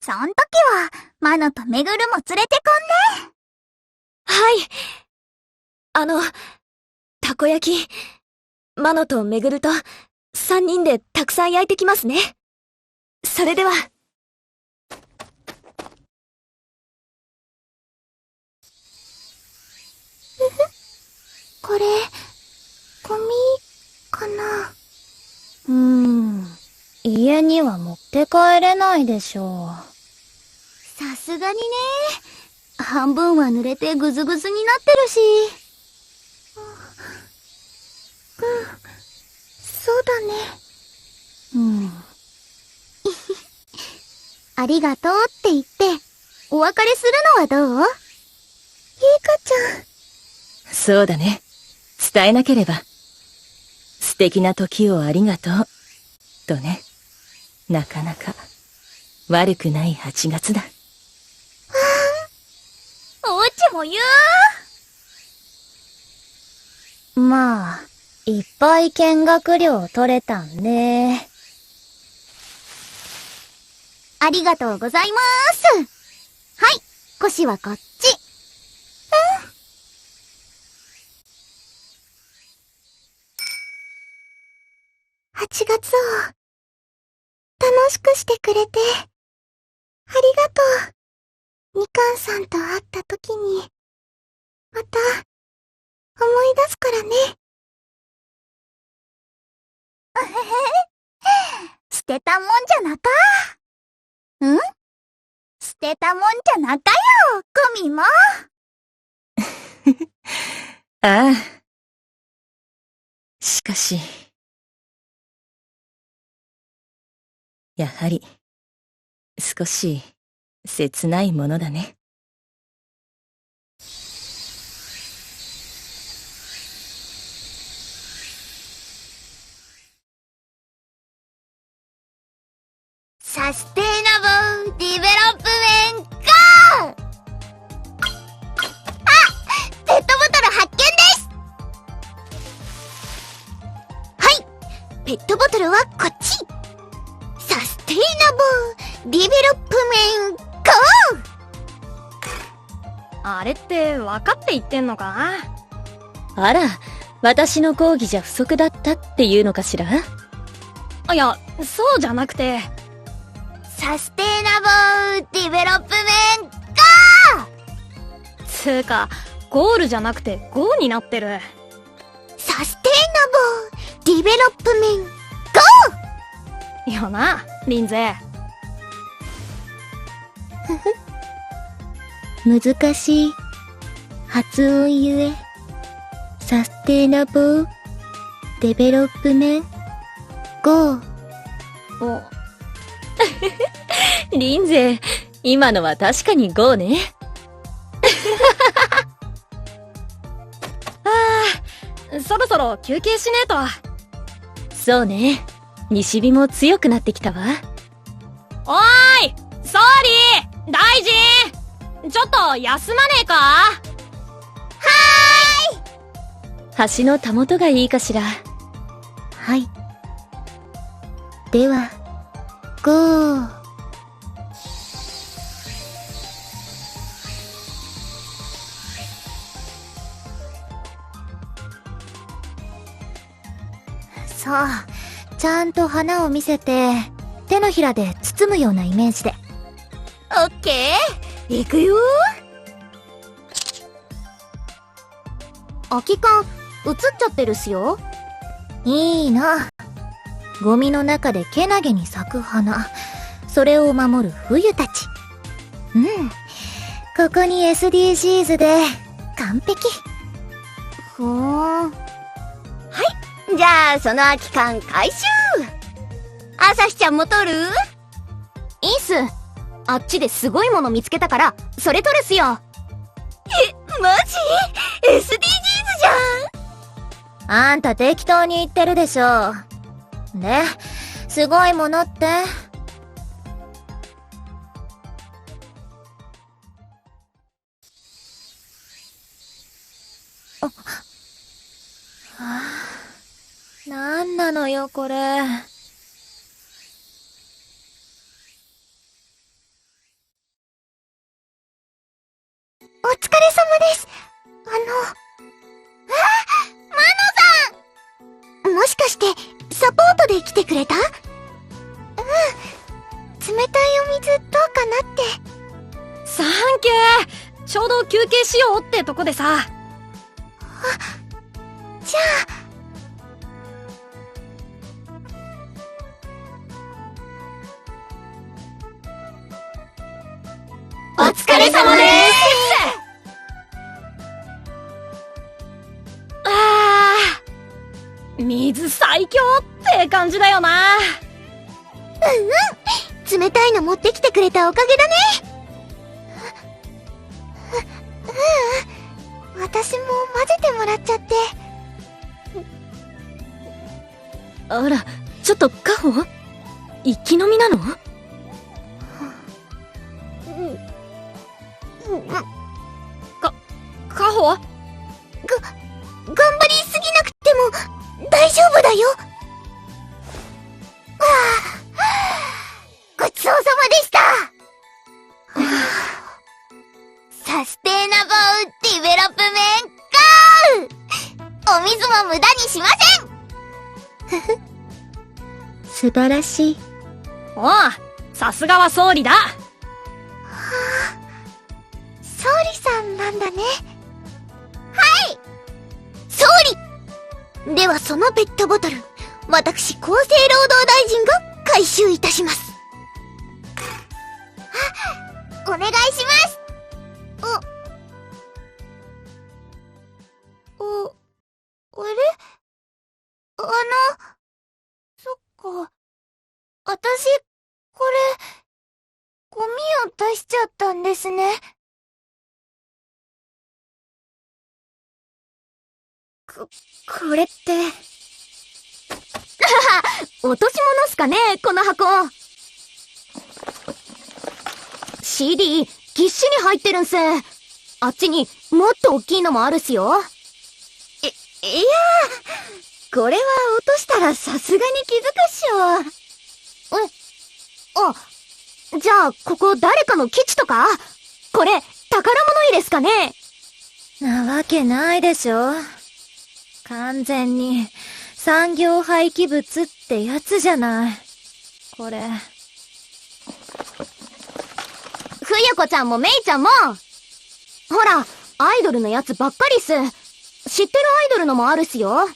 そん時は、マノとメグルも連れてこんね。はい。たこ焼き、マノとメグルと、3人でたくさん焼いてきますね。それでは。これ、ゴミ、かな。家には持って帰れないでしょさすがにね。半分は濡れてぐずぐずになってるし。そうだね。ありがとうって言って、お別れするのはどう？ゆいかちゃん。そうだね。伝えなければ。素敵な時をありがとう。とね。なかなか、悪くない8月だ。うちも言う。まあ、いっぱい見学料取れたんね。ありがとうございます。はい、腰はこっち。8月を楽しくしてくれてありがとう。みかんさんと会った時にまた思い出すからね。捨てたもんじゃなか。捨てたもんじゃなかよ、ゴミも。ああ。しかし、やはり、少し、切ないものだね。サステイナブルディベロップメントペットボトル発見です。はい、ペットボトルはこっち。サステイナブルディベロップメント。あれって分かって言ってんのか？あら、私の講義じゃ不足だったっていうのかしら？いや、そうじゃなくて。サステイナブルディベロップメントつーか、ゴールじゃなくてゴーになってる。サステイナブルディベロップメントよな、リンゼ。難しい。発音ゆえ。サステイナブルデベロップメント。お、リンゼ、今のは確かに GO ね。そろそろ休憩しねえと。そうね。西日も強くなってきたわ。おーい、ソーリー、大臣、ちょっと休まねえか？橋のたもとがいいかしら。はい。では、ゴー。そう、ちゃんと花を見せて、手のひらで包むようなイメージで。オッケー、いくよ。空き缶、映っちゃってるっすよ。いいな。ゴミの中でけなげに咲く花。それを守る冬たち。ここに SDGs で、完璧。ふーん。じゃあ、その空き缶回収。朝日ちゃんも取る？いいっす。あっちですごいもの見つけたから、それ取るっすよ。マジ？ SDGs じゃん。あんた適当に言ってるでしょ。で、すごいものって、なんなのよ、これ。お疲れ様です。マノさん！もしかして、サポートで来てくれた？冷たいお水どうかなって。サンキュー。ちょうど休憩しようってとこでさ。じゃあ。お疲れ様です。水最強って感じだよな。冷たいの持ってきてくれたおかげだね。私も混ぜてもらっちゃって。あら、ちょっとカホ一気飲みなの？カホ？頑張りすぎなくても大丈夫だよ。ごちそうさまでした。サステイナブルディベロップメントお水も無駄にしません。素晴らしい。おう、さすがは総理だ。総理さんなんだね。総理！ではそのペットボトル、私厚生労働大臣が回収いたします。お願いします。あれ？そっか。私、これ、ゴミを出しちゃったんですね。これって。落とし物っすかね、この箱。CD、ぎっしり入ってるんす。あっちにもっと大きいのもあるっすよ。いやー、これは落としたらさすがに気づくっしょ。じゃあ、ここ誰かの基地とか？これ、宝物入れっすかね？なわけないでしょ。完全に産業廃棄物ってやつじゃない。これ。ふゆこちゃんもめいちゃんも。ほら、アイドルのやつばっかりっす。知ってるアイドルのもあるっすよ。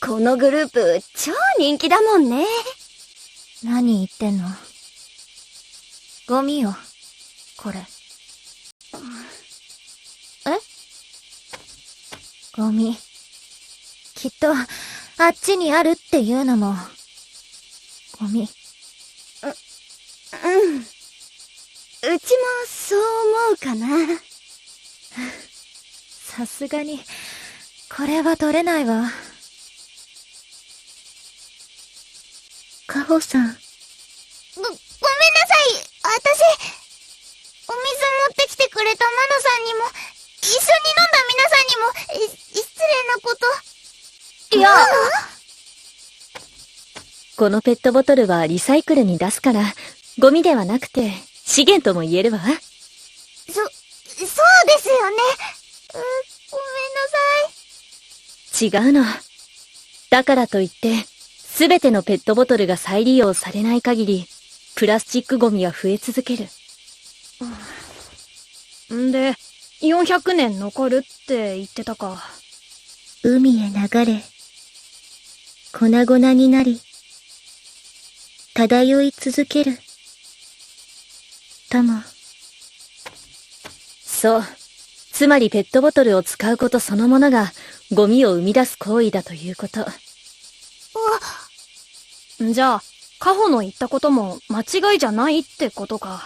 このグループ、超人気だもんね。何言ってんの？ゴミよ。これ。ゴミ。きっと、あっちにあるっていうのも、ゴミ。うちもそう思うかな。さすがに、これは取れないわ。カホさん。ごめんなさい。私、お水持ってきてくれたマノさんにも、一緒に飲んだ皆さんにも、失礼なこと。いや、このペットボトルはリサイクルに出すから、ゴミではなくて資源とも言えるわ。そうですよね。ごめんなさい。違うの。だからといって、すべてのペットボトルが再利用されない限り、プラスチックゴミは増え続ける。んで、400年残るって言ってたか。海へ流れ、粉々になり、漂い続ける。とも。そう。つまりペットボトルを使うことそのものが、ゴミを生み出す行為だということ。じゃあ、カホの言ったことも間違いじゃないってことか。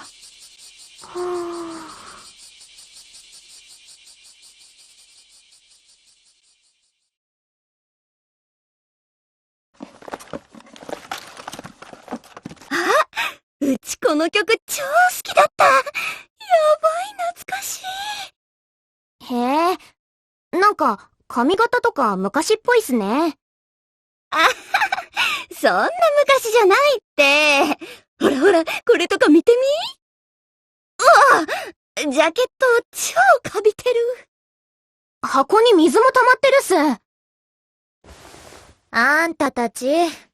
うちこの曲超好きだった。やばい懐かしい。か、髪型とか昔っぽいっすね。そんな昔じゃないって。ほらほら、これとか見てみ。うわ、ジャケット超カビてる。箱に水も溜まってるっす。あんたたち、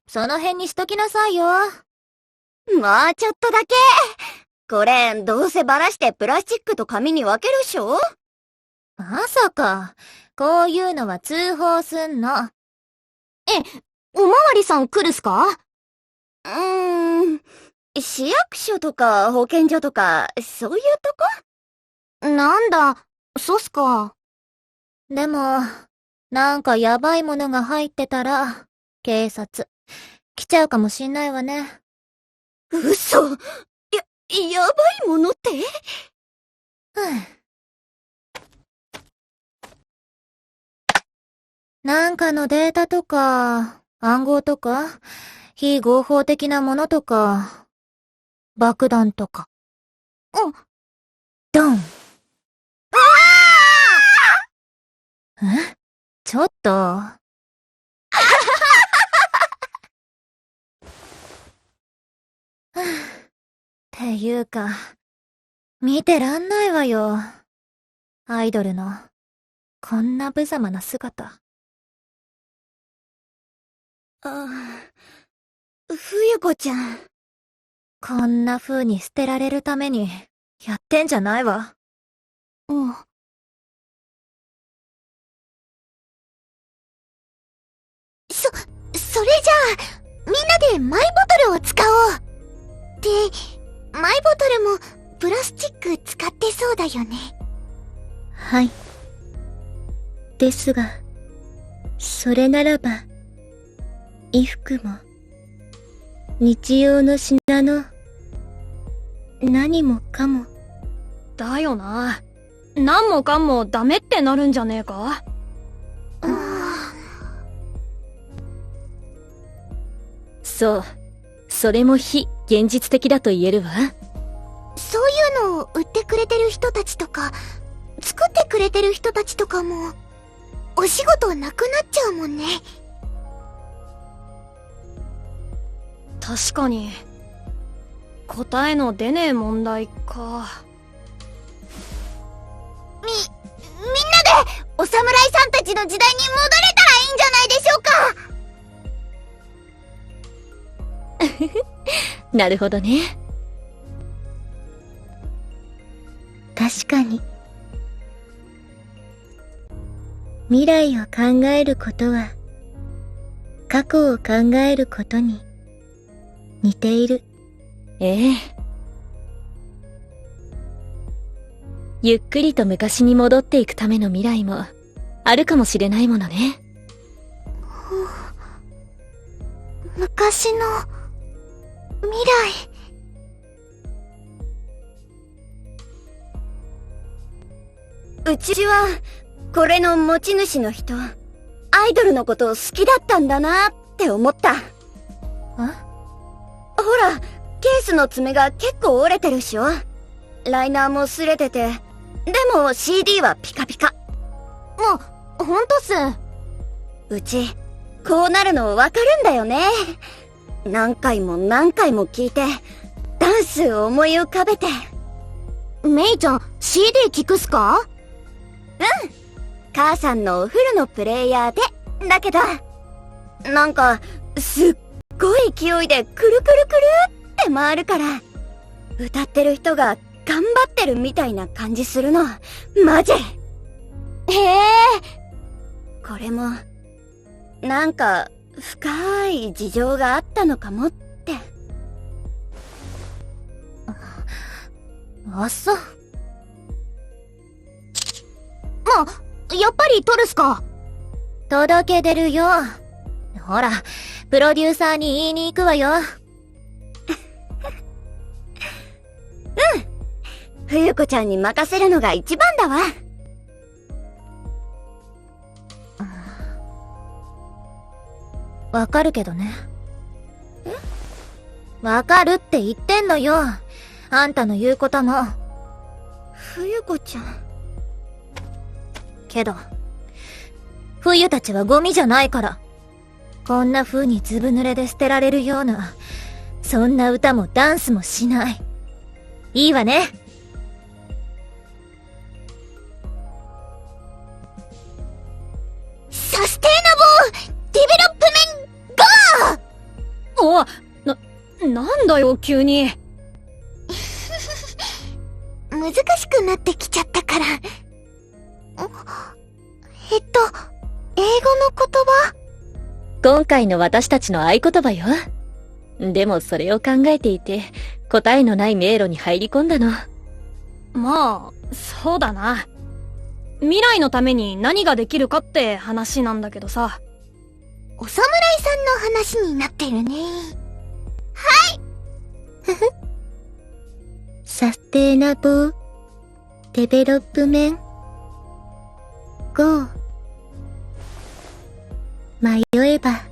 その辺にしときなさいよ。もうちょっとだけ。これ、どうせバラしてプラスチックと紙に分けるっしょ？まさか、こういうのは通報すんの。おまわりさん来るっすか？市役所とか保健所とか、そういうとこ？なんだ、そうっすか。でも、なんかやばいものが入ってたら、警察、来ちゃうかもしんないわね。嘘！やばいものって？なんかのデータとか、暗号とか、非合法的なものとか、爆弾とか。ドン。ちょっと。っていうか、見てらんないわよ。アイドルの、こんな無様な姿。冬子ちゃん。こんな風に捨てられるために、やってんじゃないわ。それじゃあ、みんなでマイボトルを使おう。で、マイボトルもプラスチック使ってそうだよね。はい。ですが、それならば、衣服も、日用の品の、何もかも。だよな。何もかんもダメってなるんじゃねえか？そう。それも非現実的だと言えるわ。そういうのを売ってくれてる人たちとか、作ってくれてる人たちとかも、お仕事なくなっちゃうもんね。確かに。答えの出ねえ問題か。みんなでお侍さんたちの時代に戻れたらいいんじゃないでしょうか。なるほどね。確かに。未来を考えることは、過去を考えることに似ている。ええ。ゆっくりと昔に戻っていくための未来もあるかもしれないものね。昔の未来。うちはこれの持ち主の人、アイドルのこと好きだったんだなって思った。ほら、ケースの爪が結構折れてるっしょ。ライナーも擦れてて、でも CD はピカピカ。ほんとっす。うち、こうなるのわかるんだよね。何回も何回も聞いて、ダンス思い浮かべて。メイちゃん、CD 聞くっすか？母さんのお風呂のプレイヤーで、だけど、なんか、すっごい勢いでくるくるくるって回るから、歌ってる人が頑張ってるみたいな感じするの。マジ。へえ。これも、なんか、深い事情があったのかもって。あっそ。やっぱり撮るっすか？届け出るよ。ほら、プロデューサーに言いに行くわよ。冬子ちゃんに任せるのが一番だわ。わかるけどね。わかるって言ってんのよ。あんたの言うことも。冬子ちゃん。けど、冬たちはゴミじゃないから。こんな風にずぶ濡れで捨てられるような、そんな歌もダンスもしない。いいわね。サステイナブルディベロップメンゴー！なんだよ、急に。難しくなってきちゃったから。英語の言葉？今回の私たちの合言葉よ。でもそれを考えていて、答えのない迷路に入り込んだの。まあ、そうだな。未来のために何ができるかって話なんだけどさ。お侍さんの話になってるね。サステイナブルデベロップメンゴー。迷えば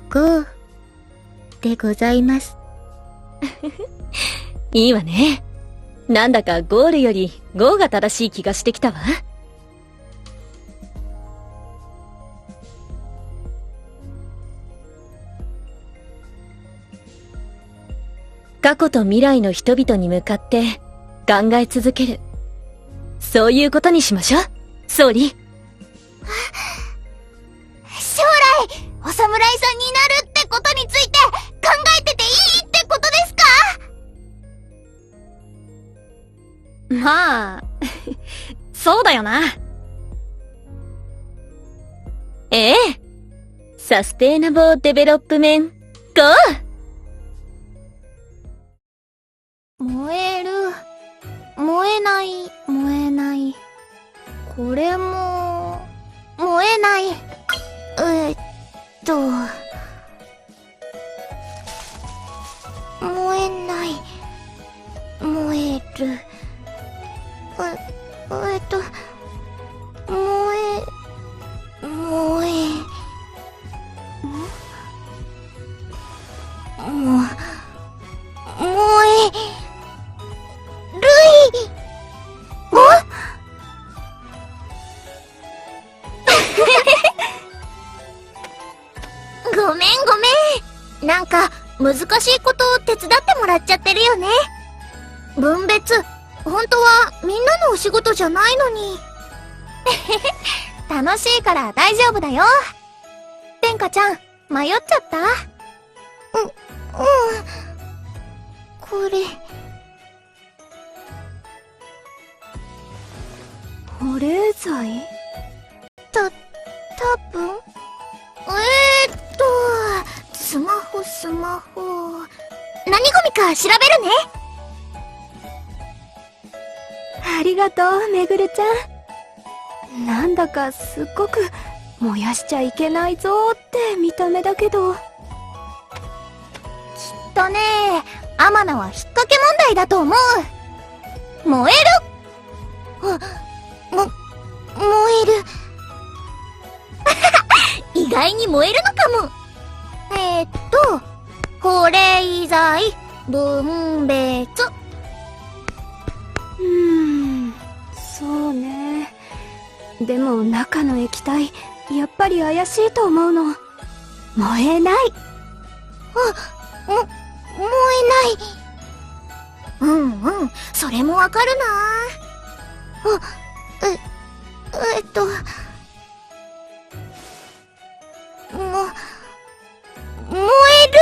ゴーでございます。いいわね。なんだかゴールよりゴーが正しい気がしてきたわ。過去と未来の人々に向かって考え続ける。そういうことにしましょう、総理。将来、お侍さんになるってことについて考えてていいってことですか？まあ、そうだよな。ええ。サステイナブルデベロップメンゴー。燃える、燃えない、燃えない。これも、燃えない。燃えない、燃える。ごめん。なんか、難しいことを手伝ってもらっちゃってるよね。分別、本当はみんなのお仕事じゃないのに。楽しいから大丈夫だよ。天下ちゃん、迷っちゃった？これ。保冷剤？多分スマホ。何ゴミか調べるね。ありがとう、めぐるちゃん。なんだかすっごく燃やしちゃいけないぞーって見た目だけど。きっとね、アマナは引っ掛け問題だと思う。燃える。燃える。意外に燃えるのかも。保冷剤、分別。そうね。でも中の液体、やっぱり怪しいと思うの。燃えない。燃えない。それもわかるな。燃えるい。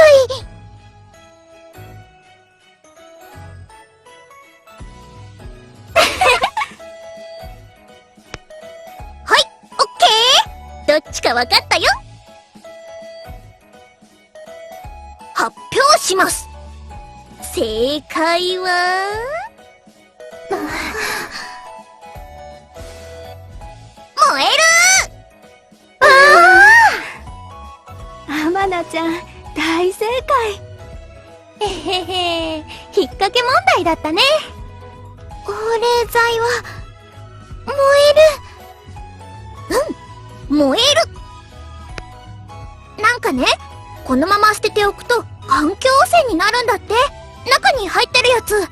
はい、オッケー。どっちかわかったよ。発表します。正解は燃える。アマナちゃん、大正解。引っ掛け問題だったね。保冷剤は燃える。燃える。なんかね、このまま捨てておくと環境汚染になるんだって。中に入ってるやつ。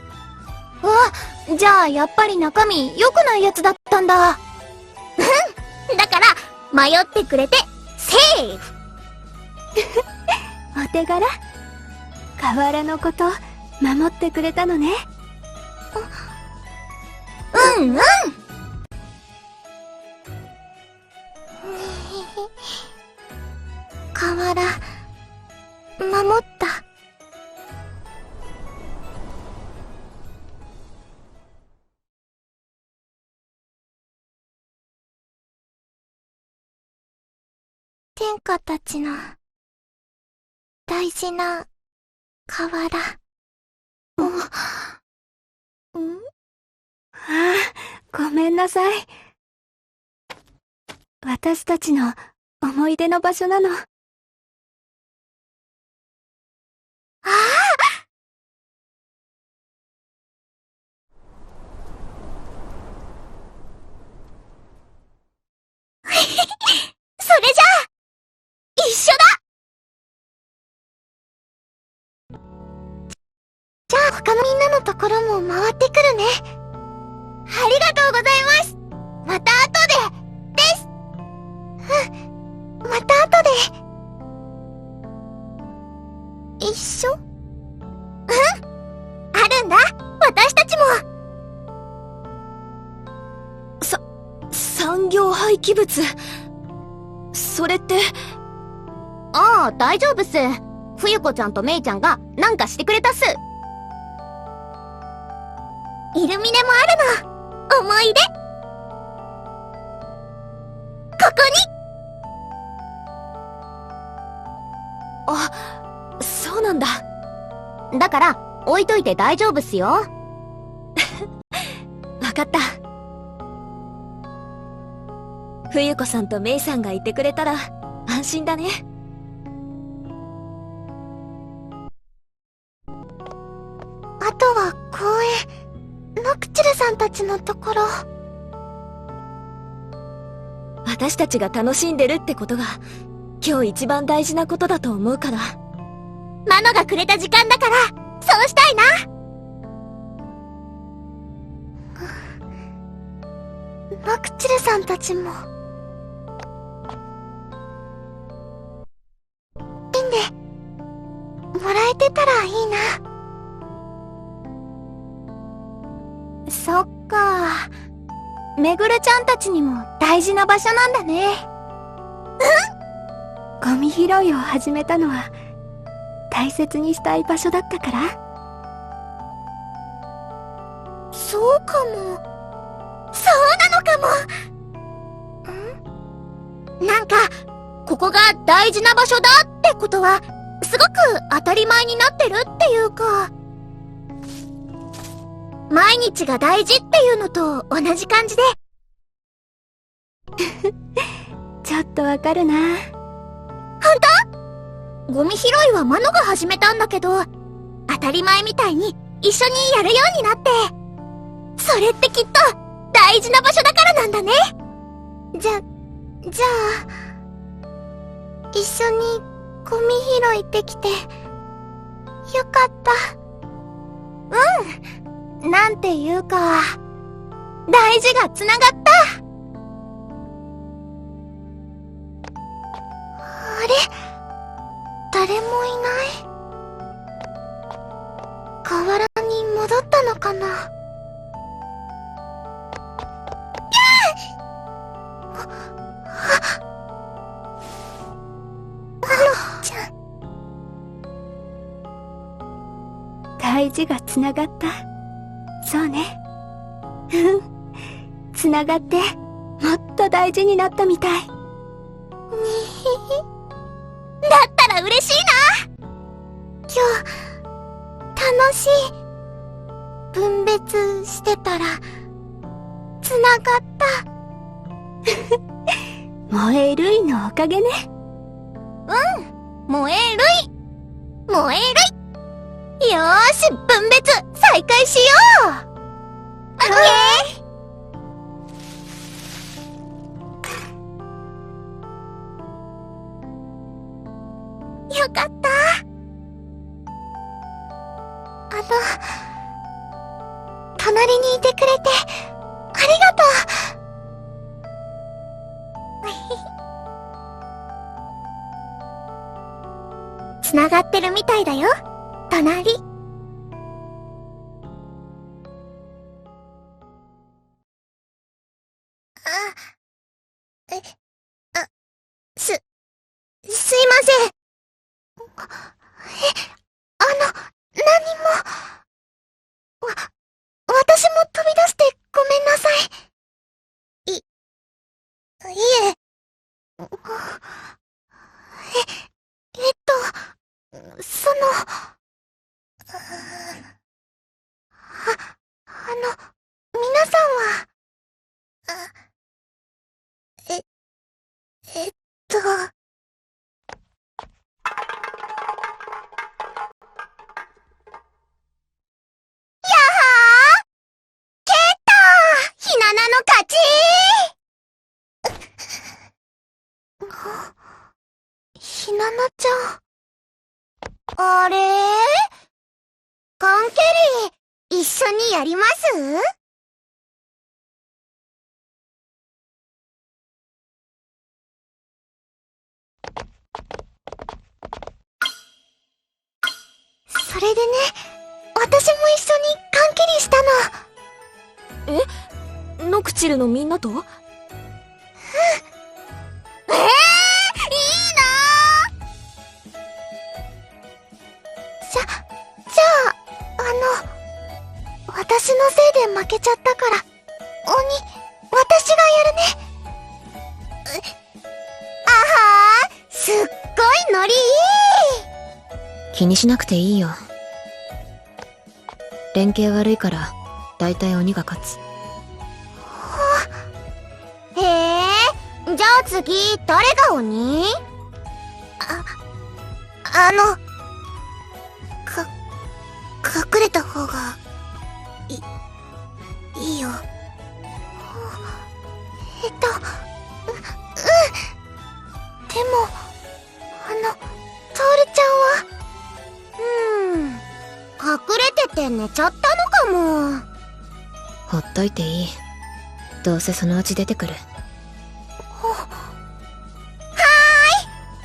じゃあやっぱり中身良くないやつだったんだ。だから迷ってくれて、セーフ。お手柄？河原のこと守ってくれたのね。うんうん。河原、守った。天下たちの大事な河原。ごめんなさい。私たちの思い出の場所なの。それじゃあ、一緒だ。じゃあ他のみんなのところも回ってくるね。ありがとうございます。また後で、です。また後で。一緒？あるんだ、私たちも。産業廃棄物。それって。ああ、大丈夫っす。冬子ちゃんとメイちゃんがなんかしてくれたっす。イルミネもあるの。思い出。ここに。あ、そうなんだ。だから、置いといて大丈夫っすよ。わかった。冬子さんとメイさんがいてくれたら安心だね。あとは公園、ノクチルさんたちのところ。私たちが楽しんでるってことが今日一番大事なことだと思うから。マノがくれた時間だから、そうしたいな。ノクチルさんたちも。もらえてたらいいな。そっか。めぐるちゃんたちにも大事な場所なんだね。ゴミ拾いを始めたのは大切にしたい場所だったから。そうかも。そうなのかも。なんか、ここが大事な場所だってことは、すごく当たり前になってるっていうか、毎日が大事っていうのと同じ感じで。ちょっとわかるな。本当？ゴミ拾いはマノが始めたんだけど、当たり前みたいに一緒にやるようになって。それってきっと大事な場所だからなんだね。じゃあ、一緒にゴミ拾いできて、よかった。うん。なんていうか、大事がつながった。あれ？誰もいない。河原に戻ったのかな。大事がつながった。そうね。つながってもっと大事になったみたい。だったら嬉しいな。今日楽しい。分別してたらつながった。萌えるいのおかげね。萌えるい。萌えるい。よーし、分別再開しよう。オッケー。よかった。隣にいてくれてありがとう。繋がってるみたいだよ、隣。すいません。何も。私も飛び出してごめんなさい。いえ。その、皆さんは、ひななの勝ち。ひななちゃん。あれ？カンケリー、一緒にやります？それでね、私も一緒にカンケリしたの。ノクチルのみんなと？いいなじゃあ、私のせいで負けちゃったから、私がやるね。あはー、すっごいノリいい。気にしなくていいよ。連携悪いから、だいたい鬼が勝つ。へえ、じゃあ次、誰が鬼？隠れた方が、いいよ。でも、トールちゃんは、隠れてて寝ちゃったのかも。ほっといていい。どうせそのうち出てくる。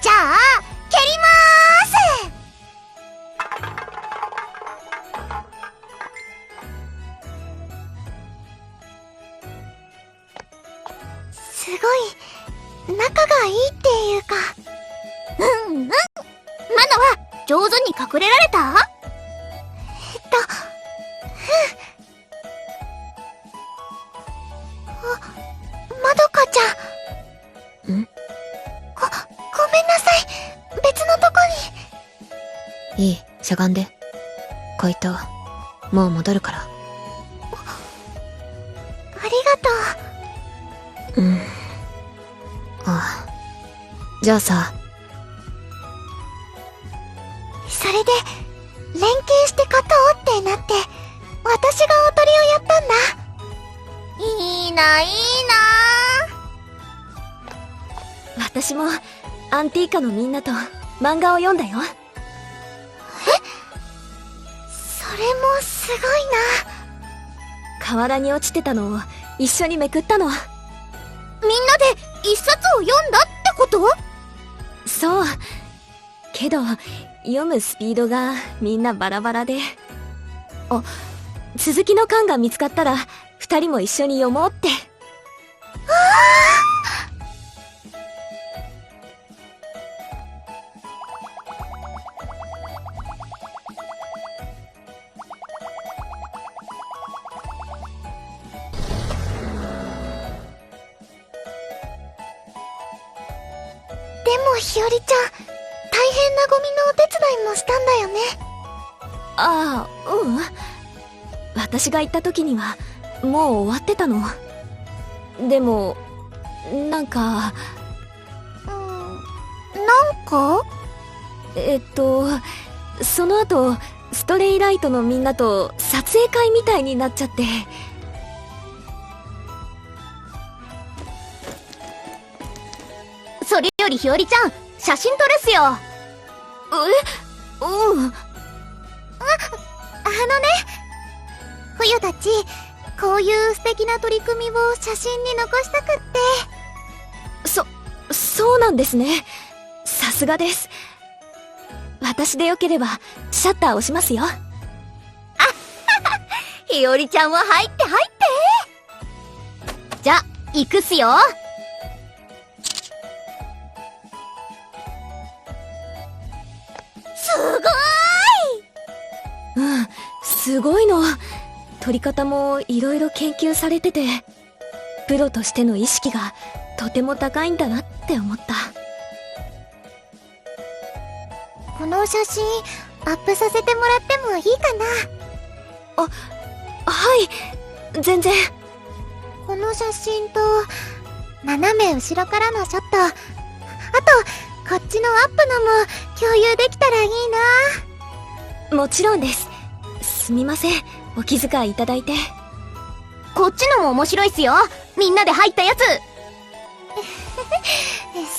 じゃあ、蹴りまーす。すごい、仲がいいっていうか。マナは上手に隠れられた？まどかちゃん。ごめんなさい。別のとこに。いい、しゃがんで。小糸、もう戻るから。ありがとう。ああ。じゃあさ。それで、連携して勝とうってなって、私がおとりをやったんだ。いいな、いいな。私も、アンティーカのみんなと漫画を読んだよ。それもすごいな。河原に落ちてたのを一緒にめくったの。みんなで一冊を読んだってこと？そう。けど、読むスピードがみんなバラバラで。続きの巻が見つかったら、二人も一緒に読もうって。でもひよりちゃん、大変なゴミのお手伝いもしたんだよね。ああ、私が行った時には、もう終わってたの。でも、なんか、なんか？その後、ストレイライトのみんなと撮影会みたいになっちゃって。それよりひよりちゃん、写真撮れすよ。冬たち、こういう素敵な取り組みを写真に残したくって。そうなんですね。さすがです。私でよければ、シャッター押しますよ。ひよりちゃんは入って入って。じゃ、行くっすよ。すごーい。すごいの。撮り方もいろいろ研究されてて、プロとしての意識がとても高いんだなって思った。この写真、アップさせてもらってもいいかな？はい、全然。この写真と、斜め後ろからのショット、あと、こっちのアップのも共有できたらいいな。もちろんです。すみません、お気遣いいただいて。こっちのも面白いっすよ。みんなで入ったやつ。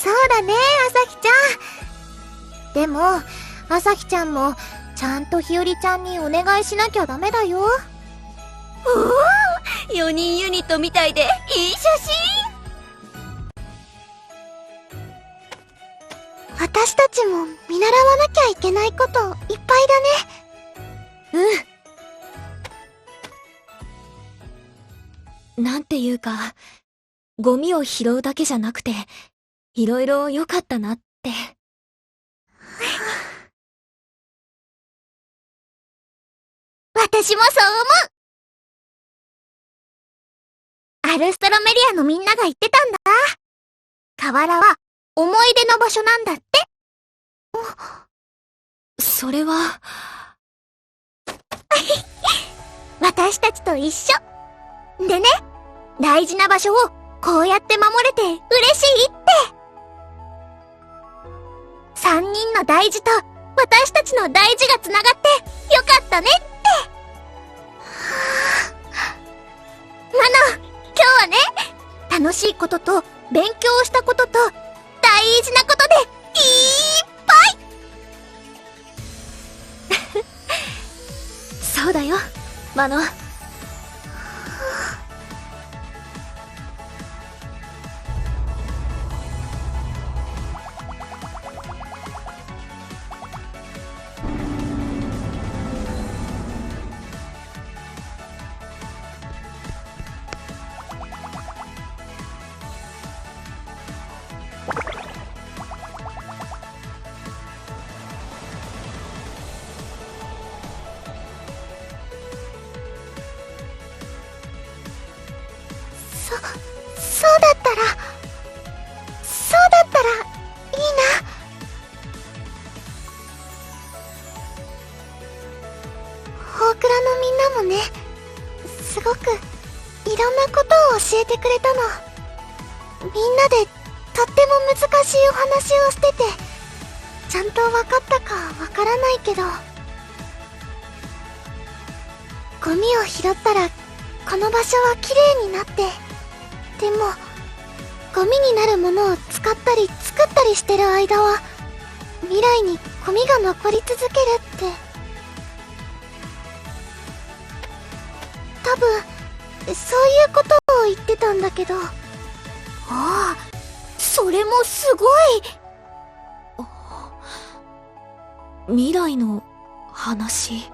そうだね、あさきちゃん。でも、あさきちゃんも、ちゃんとひよりちゃんにお願いしなきゃダメだよ。4人ユニットみたいでいい写真。私たちも見習わなきゃいけないこといっぱいだね。なんていうか、ゴミを拾うだけじゃなくて、いろいろ良かったなって。私もそう思う。アルストロメリアのみんなが言ってたんだ。河原は思い出の場所なんだって。それは私たちと一緒。でね、大事な場所をこうやって守れて嬉しいって。3人の大事と私たちの大事がつながってよかったねって。マノ、今日はね、楽しいことと勉強したことと大事なことでいっぱい。そうだよ、マノ。そうだったらいいな。大倉のみんなもね、すごくいろんなことを教えてくれたの。みんなでとっても難しいお話をしてて、ちゃんと分かったかわからないけど、ゴミを拾ったらこの場所は綺麗になって、でもゴミになるものを使ったり作ったりしてる間は未来にゴミが残り続けるって、多分そういうことを言ってたんだけど。ああ、それもすごい。未来の話。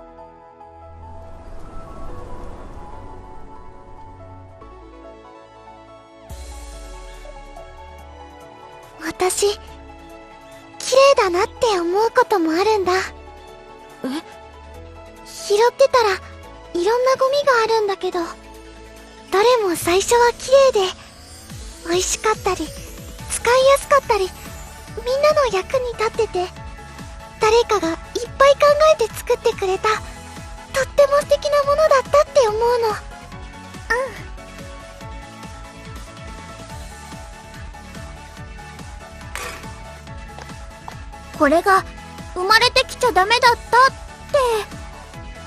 私、綺麗だなって思うこともあるんだ。拾ってたらいろんなゴミがあるんだけど、どれも最初は綺麗で美味しかったり使いやすかったり、みんなの役に立ってて、誰かがいっぱい考えて作ってくれた、とっても素敵なものだったって思うの。これが生まれてきちゃダメだったっ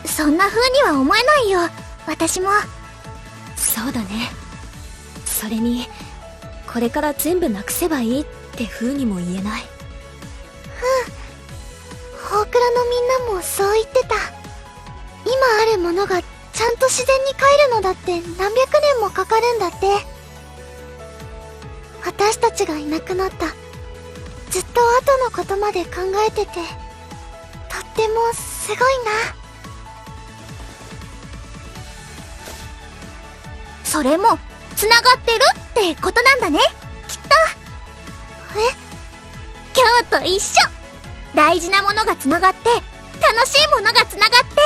て、そんな風には思えないよ、私も。そうだね。それに、これから全部なくせばいいって風にも言えない。大倉のみんなもそう言ってた。今あるものがちゃんと自然に帰るのだって何百年もかかるんだって。私たちがいなくなったずっと後のことまで考えてて、とってもすごいな。それも繋がってるってことなんだね、きっと。今日と一緒。大事なものが繋がって、楽しいものが繋がって、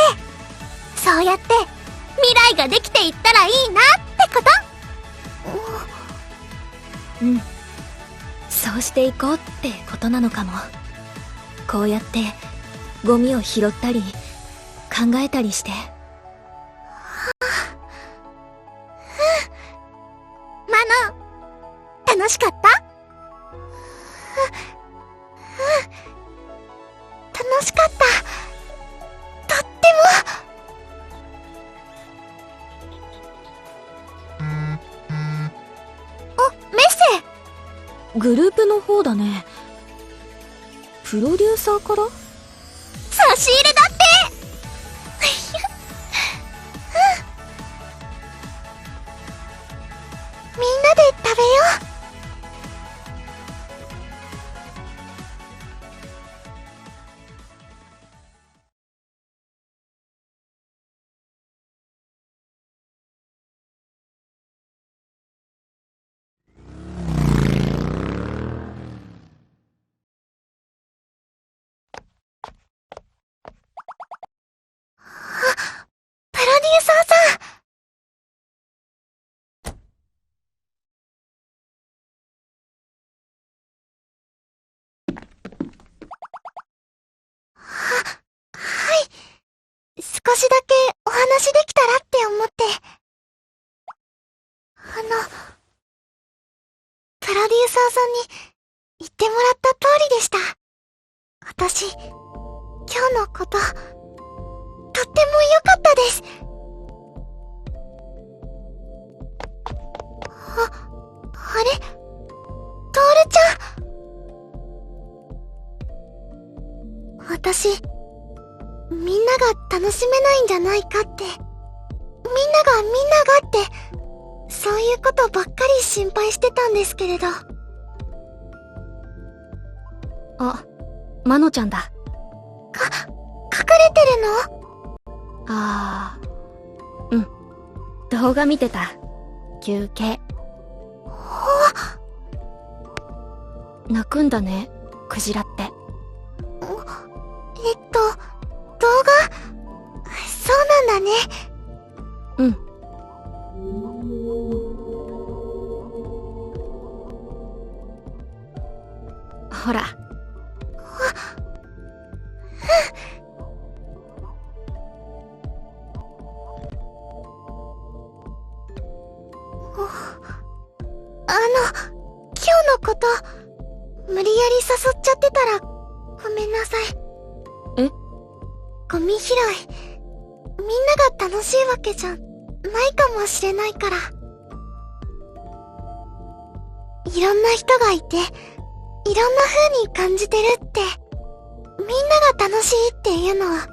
そうやって未来ができていったらいいなってこと。そうしていこうってことなのかも。こうやってゴミを拾ったり考えたりして。マノ、楽しかった？楽しかった。とっても。メッセ。グループの方だね。プロデューサーから？差し入れだって。みんなで食べよう。プロデューサーさん。はい。少しだけお話できたらって思って。プロデューサーさんに言ってもらった通りでした。私、今日のこと、とっても良かったです。あれ？トールちゃん。私、みんなが楽しめないんじゃないかって、みんながって、そういうことばっかり心配してたんですけれど。あ、マノちゃんだ。隠れてるの？あー、うん。動画見てた。休憩。泣くんだね、クジラって。動画？そうなんだね。うん。ほら。今日のこと、無理やり誘っちゃってたら、ごめんなさい。え？ゴミ拾い、みんなが楽しいわけじゃないかもしれないから。いろんな人がいて、いろんな風に感じてるって、みんなが楽しいっていうのは、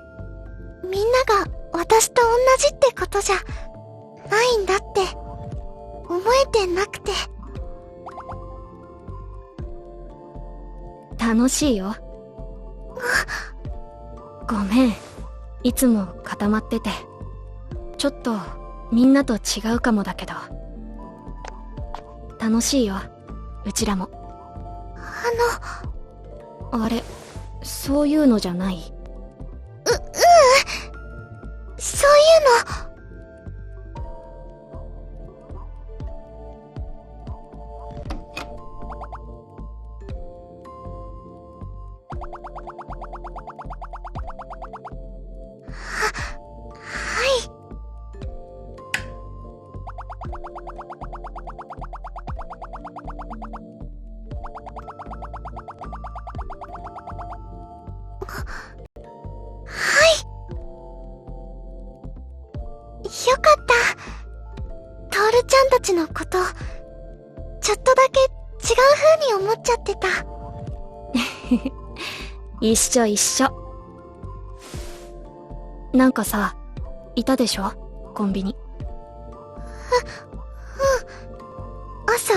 みんなが私と同じってことじゃないんだって、思えてなくて。楽しいよ。ごめん。いつも固まってて。ちょっとみんなと違うかもだけど。楽しいよ。うちらも。あれ、そういうのじゃない？そういうの。はい。よかった。トールちゃんたちのこと、ちょっとだけ違う風に思っちゃってた。一緒一緒。なんかさ、いたでしょ？コンビニ。朝？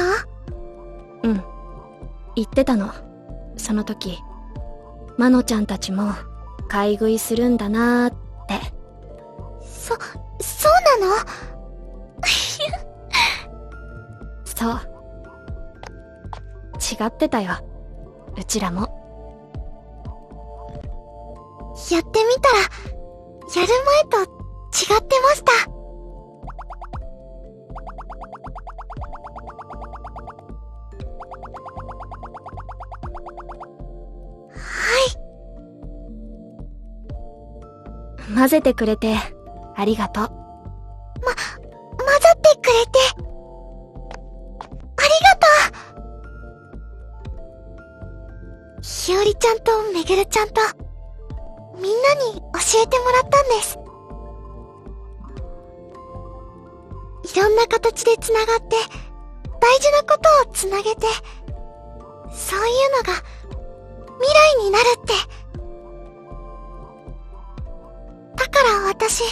うん。言ってたの。その時、マノちゃんたちも買い食いするんだなーって。そうなの？そう。違ってたよ。うちらも。やってみたら、やる前と違ってました。混ぜてくれて、ありがとう。混ざってくれて、ありがとう。ひよりちゃんとめぐるちゃんと、みんなに教えてもらったんです。いろんな形でつながって、大事なことをつなげて、そういうのが、未来になるって。だから私、